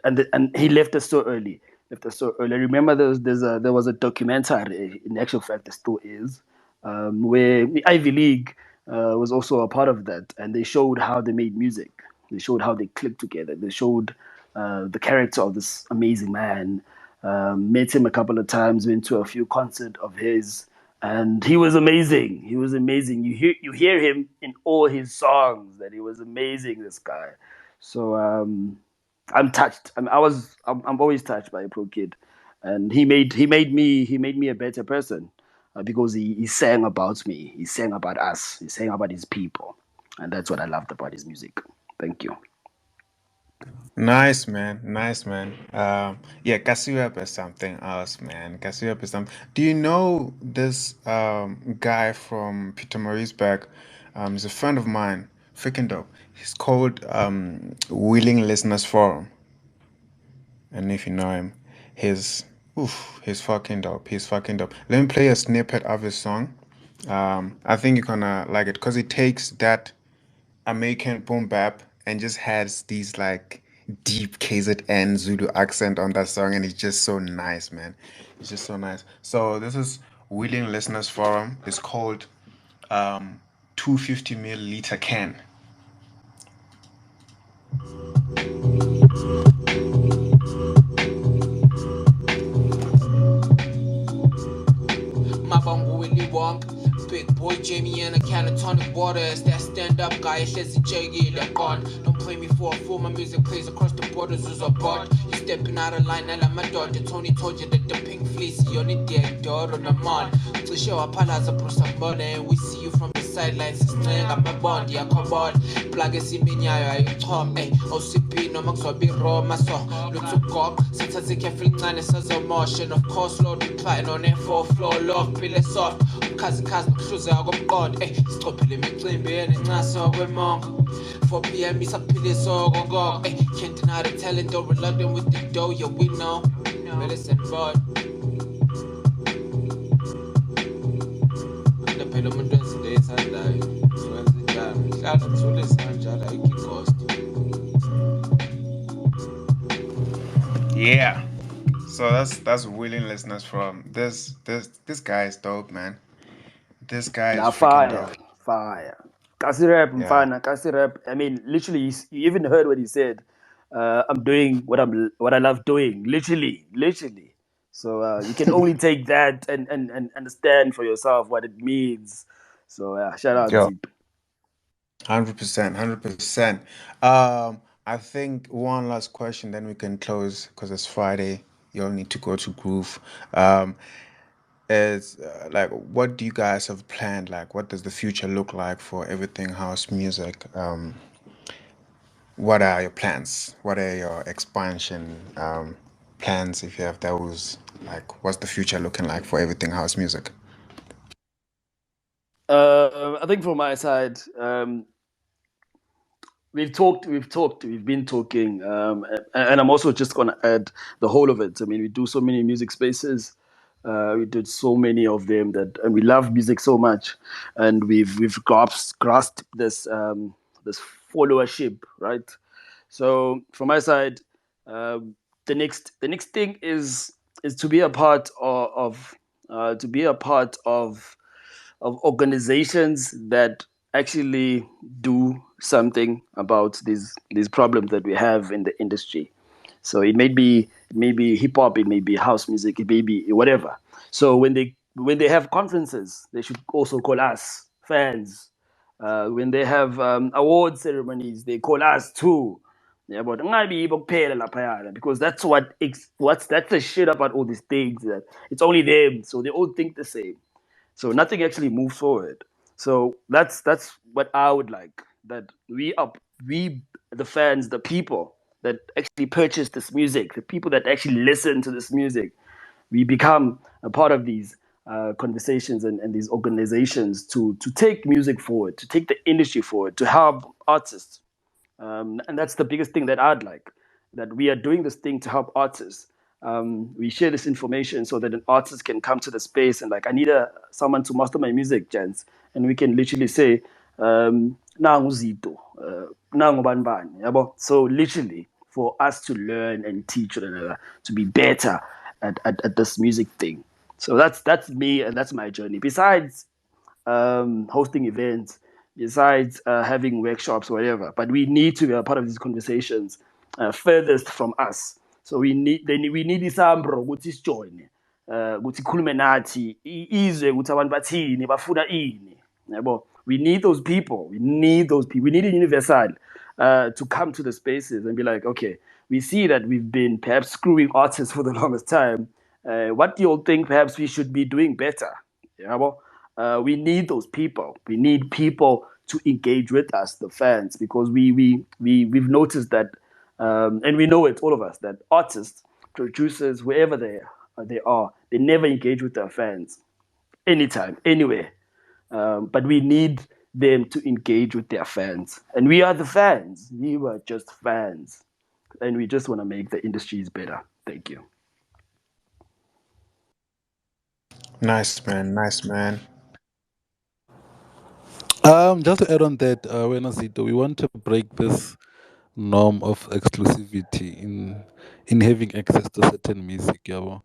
[SPEAKER 3] he left us so early. I remember there was a documentary. In actual fact, there still is, where the Ivy League was also a part of that, and they showed how they made music. They showed how they clicked together. They showed the character of this amazing man. Met him a couple of times, went to a few concerts of his, and he was amazing. You hear him in all his songs that he was amazing. This guy. So I'm touched. I'm always touched by a Pro Kid, and he made me a better person because he sang about me. He sang about us. He sang about his people, and that's what I loved about his music. Thank you.
[SPEAKER 1] Nice, man. Yeah, Kasiwap is something else, man. Kasiwap is something. Do you know this guy from Peter Marisburg? He's a friend of mine. Freaking dope. He's called Willing Listeners Forum. And if you know him, he's fucking dope. He's fucking dope. Let me play a snippet of his song. I think you're gonna like it because it takes that American boom bap and just has these like deep KZN Zulu accent on that song, and it's just so nice, man. It's just so nice. So this is Willing Listeners Forum. It's called 250 milliliter can.
[SPEAKER 5] Mabongo Willy Wonk. Big boy Jamie and a can of tonic water. It's that stand up guy, it's just a jiggy that on. Don't play me for a fool, my music plays across the borders as a bot. You stepping out of line, and like my daughter Tony told you that the pink fleece, you need the door on the man. To show up as a person, and we see you from the sidelines. It's playing up my bond, yeah, come on. Plug is in me, I come, eh. OCP, no max, be raw, my song. Look to cock, since I take a feeling, and it's as a motion. Of course, Lord, we plotting on F4 floor, love, pillar soft. Kazi nokuhluza komqondo sichophele imicimbi enencasa kwemongo 4 p.m. isaphile sokoko can't deny the talent or reluctant with the dough, yeah we know medicine boy andaphela umuntu wenzinto eyithandayo wenza njalo mhlala uthule sanjalo ayikho
[SPEAKER 1] Yeah. So that's Willing Listeners from this guy is dope, man. This guy is freaking dope.
[SPEAKER 3] Fire. Kasi rap,
[SPEAKER 1] Yeah.
[SPEAKER 3] mfana, Kasi rap. I mean, literally, you even heard what he said. I'm doing what I love doing. Literally. So you can only take that and understand for yourself what it means. So shout out
[SPEAKER 1] Yo.
[SPEAKER 3] Zito.
[SPEAKER 1] 100%. I think one last question, then we can close because it's Friday. You all need to go to Groove. Is like, what do you guys have planned? Like, what does the future look like for everything house music? What are your plans? What are your expansion plans, if you have those? Like, what's the future looking like for everything house music?
[SPEAKER 3] I think from my side, we've been talking, and I'm also just gonna add the whole of it. I mean, we do so many music spaces. We did so many of them and we love music so much, and we've grasped this this followership, right? So from my side, the next thing is to be a part to be a part of organizations that actually do something about these problems that we have in the industry. So it may be hip hop, it may be house music, it may be whatever. So when they have conferences, they should also call us fans. When they have award ceremonies, they call us too. Yeah, but ngabi bokuphela laphayana, because that's the shit about all these things, that it's only them, so they all think the same. So nothing actually moves forward. So that's what I would like. That we the fans, the people that actually purchase this music, the people that actually listen to this music, we become a part of these conversations and these organizations to take music forward, to take the industry forward, to help artists. And that's the biggest thing that I'd like, that we are doing this thing to help artists. We share this information so that an artist can come to the space and like, I need someone to master my music, gents. And we can literally say, nangu Zito, nangu banbani, yabo. So literally for us to learn and teach one another to be better at this music thing. So that's me, and that's my journey. Besides hosting events, besides having workshops, whatever. But we need to be a part of these conversations furthest from us. So we need isambro ukuthi sijoin, ukuthi khulume nathi izwe ukuthi abantu bathini, bafuna ini. Yabo. We need those people. We need those people. We need a universal to come to the spaces and be like, okay, we see that we've been perhaps screwing artists for the longest time. What do you all think perhaps we should be doing better? Yeah, well, we need those people. We need people to engage with us, the fans, because we've noticed that, and we know it, all of us, that artists, producers, wherever they are, they never engage with their fans, anytime, anywhere. But we need them to engage with their fans, and we are the fans. We were just fans, and we just want to make the industries better. Thank you.
[SPEAKER 1] Nice, man. Nice, man.
[SPEAKER 2] Just to add on that, when Zito, we want to break this norm of exclusivity in having access to certain music. Yeah,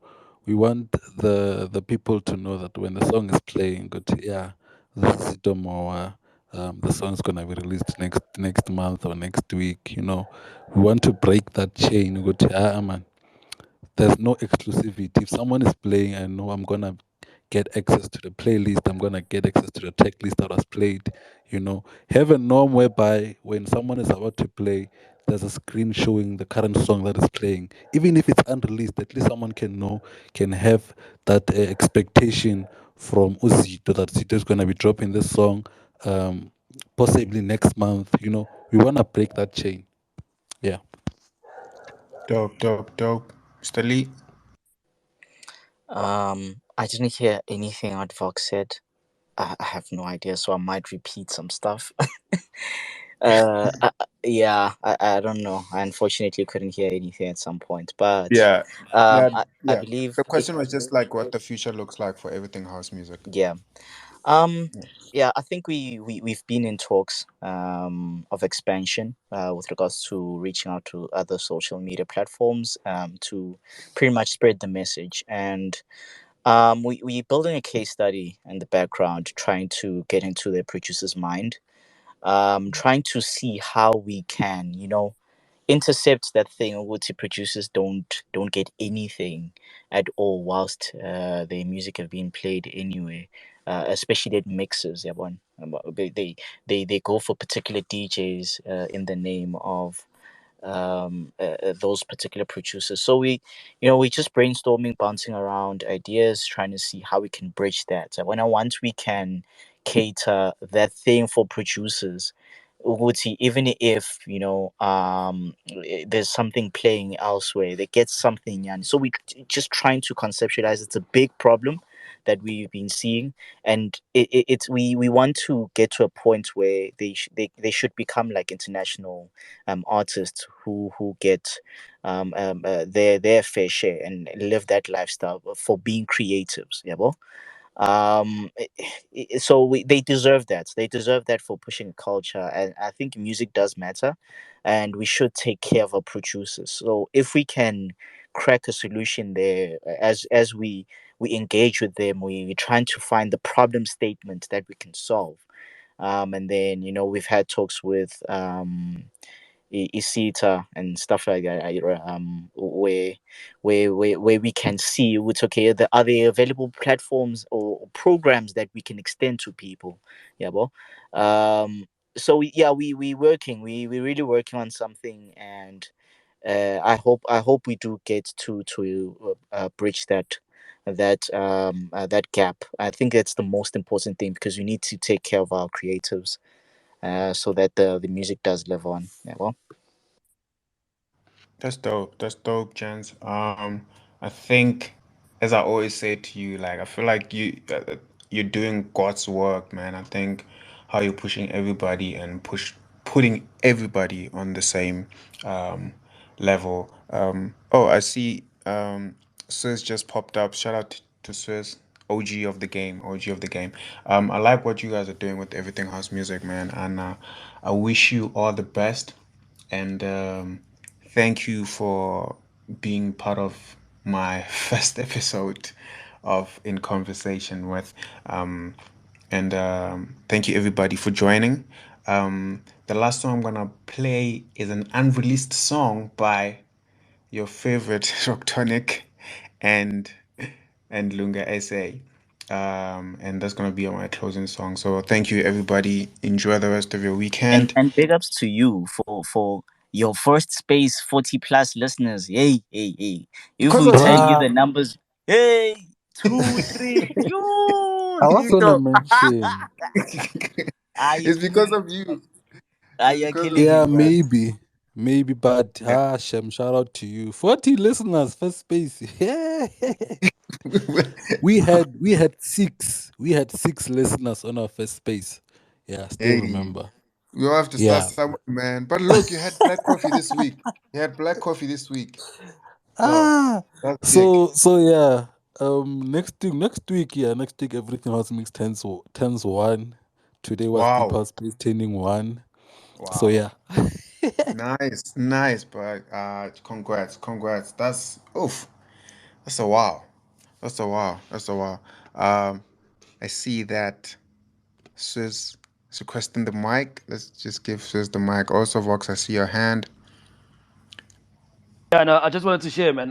[SPEAKER 2] we want the people to know that when the song is playing, go to, yeah, this is Zito Mowa. The song's gonna be released next month or next week. You know, we want to break that chain. Go to, man, there's no exclusivity. If someone is playing, I know I'm gonna get access to the playlist. I'm gonna get access to the track list that was played. You know, have a norm whereby when someone is about to play, there's a screen showing the current song that is playing. Even if it's unreleased, at least someone can know, can have that expectation from Uzito that Zito is gonna be dropping this song, possibly next month. You know, we wanna break that chain. Yeah.
[SPEAKER 1] Dope, dope, dope. Mr. Lee.
[SPEAKER 4] I didn't hear anything what Vox said. I have no idea, so I might repeat some stuff. Yeah, I don't know. I unfortunately couldn't hear anything at some point, but
[SPEAKER 1] Yeah. Yeah.
[SPEAKER 4] I
[SPEAKER 1] Yeah.
[SPEAKER 4] believe
[SPEAKER 1] The question was just like what the future looks like for everything house music.
[SPEAKER 4] yeah. Um, yeah, I think we've been in talks of expansion with regards to reaching out to other social media platforms to pretty much spread the message. And we're building a case study in the background, trying to get into the producer's mind, trying to see how we can, intercept that thing which the producers don't get anything at all whilst their music have been played anyway, especially at mixes. Yeah, one they go for particular DJs in the name of those particular producers. So we just brainstorming, bouncing around ideas, trying to see how we can bridge that. When I once we can cater that thing for producers, ukuthi even if there's something playing elsewhere, they get something, and so we just trying to conceptualize. It's a big problem that we've been seeing, and it's we want to get to a point where they should become like international artists who get their fair share and live that lifestyle for being creatives. Yeah, well, so they deserve that. They deserve that for pushing culture, and I think music does matter. and we should take care of our producers. So if we can crack a solution there, as we engage with them, we're trying to find the problem statement that we can solve. And then we've had talks with Isita and stuff like that. Where we can see what's okay. Are there available platforms or programs that we can extend to people? Yeah, well, so we working. We really working on something, and I hope we do get to bridge that gap. I think that's the most important thing because we need to take care of our creatives, so that the music does live on. Yeah, well.
[SPEAKER 1] That's dope. That's dope, Jens. I think, as I always say to you, like I feel like you're doing God's work, man. I think how you're pushing everybody and putting everybody on the same level. Oh, I see. Swiss just popped up. Shout out to Swiss. OG of the game, OG of the game. I like what you guys are doing with everything house music, man, and I wish you all the best. And thank you for being part of my first episode of In Conversation with. And thank you everybody for joining. The last song I'm gonna play is an unreleased song by your favorite Rocktonic and Lunga SA. And that's gonna be my closing song. So thank you everybody. Enjoy the rest of your weekend.
[SPEAKER 4] And big ups to you for your first space 40 plus listeners. Hey. If
[SPEAKER 1] Because
[SPEAKER 4] we
[SPEAKER 1] of
[SPEAKER 4] tell
[SPEAKER 1] you.
[SPEAKER 4] you the
[SPEAKER 2] Bruh,
[SPEAKER 4] numbers, hey, 2, 3, yo,
[SPEAKER 2] I was gonna
[SPEAKER 4] Zito.
[SPEAKER 2] mention.
[SPEAKER 4] Are you
[SPEAKER 1] It's because
[SPEAKER 4] killing?
[SPEAKER 1] of you.
[SPEAKER 4] Are
[SPEAKER 1] It's
[SPEAKER 4] you
[SPEAKER 1] because of
[SPEAKER 4] killing
[SPEAKER 1] you,
[SPEAKER 2] Yeah,
[SPEAKER 4] it?
[SPEAKER 1] man.
[SPEAKER 2] maybe, but
[SPEAKER 1] Yeah.
[SPEAKER 2] Shem, shout out to you. 40 listeners, first space. Yeah. We had six. We had six listeners on our first space. Yeah, I still
[SPEAKER 1] Hey,
[SPEAKER 2] remember.
[SPEAKER 1] we all have to start
[SPEAKER 2] Yeah.
[SPEAKER 1] somewhere, man. But look, you had black coffee this week. You had black coffee this week. So
[SPEAKER 2] Ah,
[SPEAKER 1] that's big.
[SPEAKER 2] so yeah. Next week everything was mixed tens one. Today was Deep
[SPEAKER 1] Wow.
[SPEAKER 2] House Space turning one. So
[SPEAKER 1] Wow.
[SPEAKER 2] yeah.
[SPEAKER 1] Nice, but congrats. That's oof. That's a wow. That's a wow. Um, I see that Swizz is requesting the mic. Let's just give Swizz the mic. Also, Vox, I see your hand.
[SPEAKER 3] Yeah, no, I just wanted to share, man.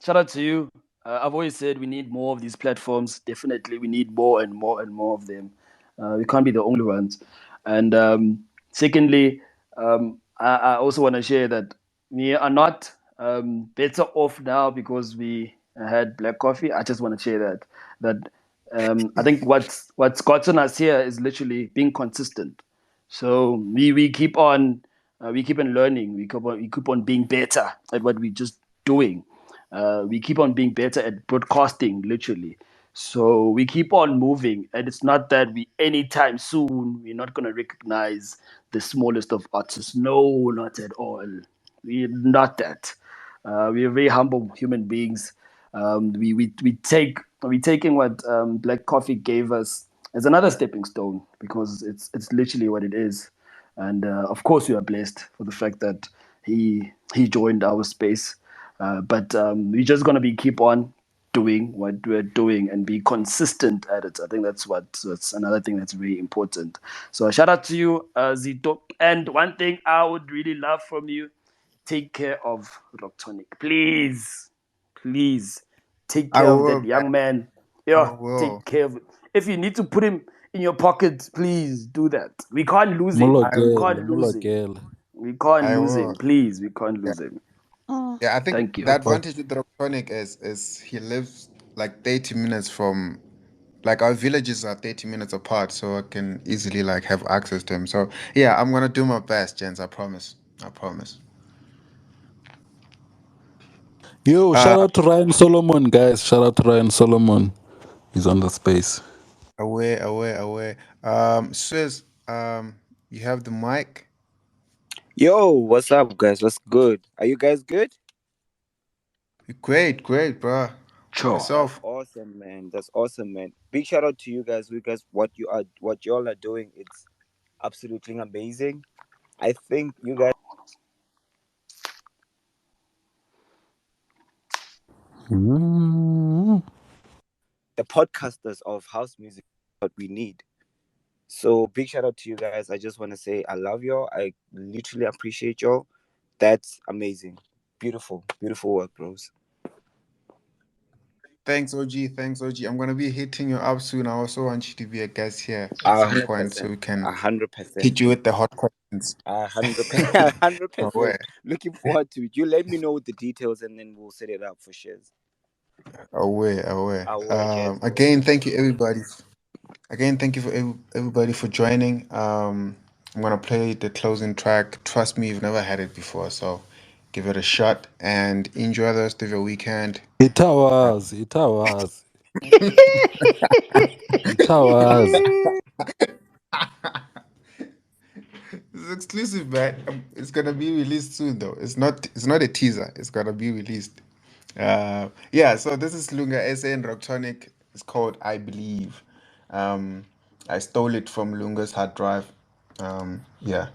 [SPEAKER 3] Shout out to you. I've always said we need more of these platforms. Definitely, we need more and more and more of them. We can't be the only ones. And secondly, I also want to share that we are not better off now because we had black coffee. I just want to share that I think what's gotten us here is literally being consistent. So we keep on learning. We keep on being better at what we're just doing. We keep on being better at broadcasting, literally. So we keep on moving, and it's not that we anytime soon we're not gonna recognize the smallest of artists. No, not at all. We're not that. We're very humble human beings. We taking what Black Coffee gave us as another stepping stone because it's literally what it is. And of course, we are blessed for the fact that he joined our space. But we're just gonna be keep on doing what we're doing and be consistent at it. I think that's another thing that's very important. So shout out to you, Zito. And one thing I would really love from you, take care of Rocktonic. Please take
[SPEAKER 1] I
[SPEAKER 3] care of that
[SPEAKER 1] will, man.
[SPEAKER 3] young man.
[SPEAKER 1] I
[SPEAKER 3] Yeah,
[SPEAKER 1] will.
[SPEAKER 3] take care of it. If you need to put him in your pocket, please do that. We can't lose him.
[SPEAKER 1] I
[SPEAKER 3] We
[SPEAKER 2] Mologel,
[SPEAKER 3] can't lose him.
[SPEAKER 2] Mologel.
[SPEAKER 3] We can't
[SPEAKER 1] I
[SPEAKER 3] lose him.
[SPEAKER 1] will.
[SPEAKER 3] Please, we can't
[SPEAKER 1] Yeah.
[SPEAKER 3] lose him.
[SPEAKER 1] Yeah, I think
[SPEAKER 3] Thank you.
[SPEAKER 1] the
[SPEAKER 2] But
[SPEAKER 1] advantage with the Rocktronic is he lives like 30 minutes from like our villages are 30 minutes apart, so I can easily like have access to him. So yeah, I'm gonna do my best, gents. I promise. I promise.
[SPEAKER 2] yo,
[SPEAKER 1] Uh,
[SPEAKER 2] shout out to Ryan Solomon, guys. Shout out to Ryan Solomon. He's on the space.
[SPEAKER 1] away. Swizz, you have the mic.
[SPEAKER 6] Yo, what's up, guys? What's good? Are you guys good?
[SPEAKER 1] Great, bro.
[SPEAKER 3] Sure.
[SPEAKER 6] That's
[SPEAKER 1] Yourself.
[SPEAKER 6] awesome, man. That's awesome, man. Big shout out to you guys. What y'all are doing. It's absolutely amazing. I think you guys,
[SPEAKER 2] Mm.
[SPEAKER 6] the podcasters of house music, what we need. So big shout out to you guys. I just want to say I love y'all. I literally appreciate y'all. That's amazing. Beautiful, beautiful work, bros.
[SPEAKER 1] Thanks, OG. Thanks, OG. I'm gonna be hitting you up soon. I also want you to be a guest here at
[SPEAKER 6] A
[SPEAKER 1] some
[SPEAKER 6] hundred
[SPEAKER 1] point, so
[SPEAKER 6] percent.
[SPEAKER 1] we can
[SPEAKER 6] 100%.
[SPEAKER 1] hit you with the hot questions.
[SPEAKER 6] 100%. 100%.
[SPEAKER 1] Aware,
[SPEAKER 6] Looking forward to it. You let me know the details and then we'll set it up for shares.
[SPEAKER 1] aware, aware.
[SPEAKER 6] Our jazz, bro.
[SPEAKER 1] Again, thank you, everybody. Again, thank you for everybody for joining. I'm gonna play the closing track. Trust me, you've never had it before, so give it a shot and enjoy the rest of your weekend.
[SPEAKER 2] Itawazi, itawazi, itawazi.
[SPEAKER 1] It's exclusive, man. It's gonna be released soon, though. It's not. It's not a teaser. It's gonna be released. Yeah. So this is Lunga SA and Rocktonic. It's called I Believe. Um, I stole it from Lunga's hard drive. Yeah.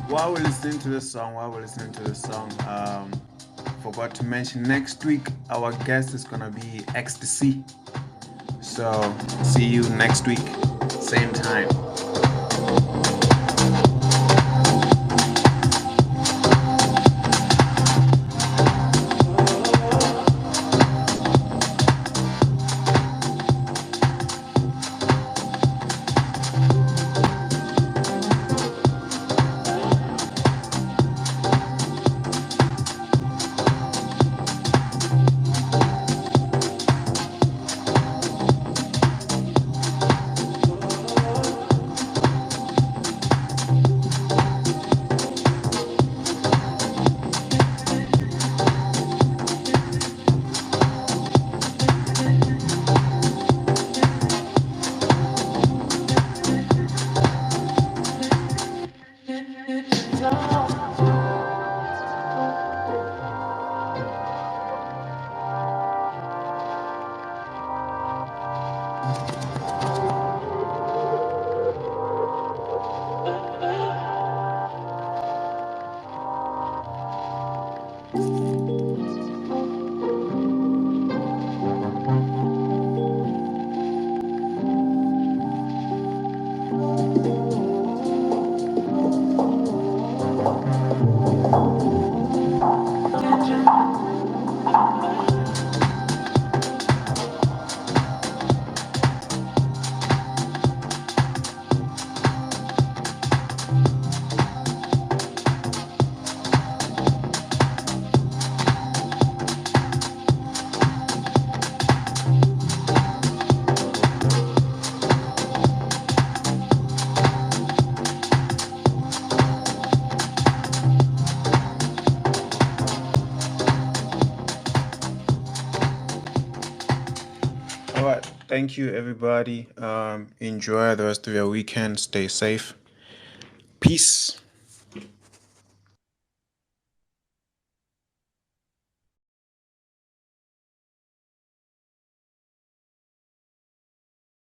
[SPEAKER 1] While we're listening to this song, forgot to mention next week our guest is gonna be Ecstasy. So see you next week, same time. Thank you, everybody. Enjoy the rest of your weekend. Stay safe. Peace.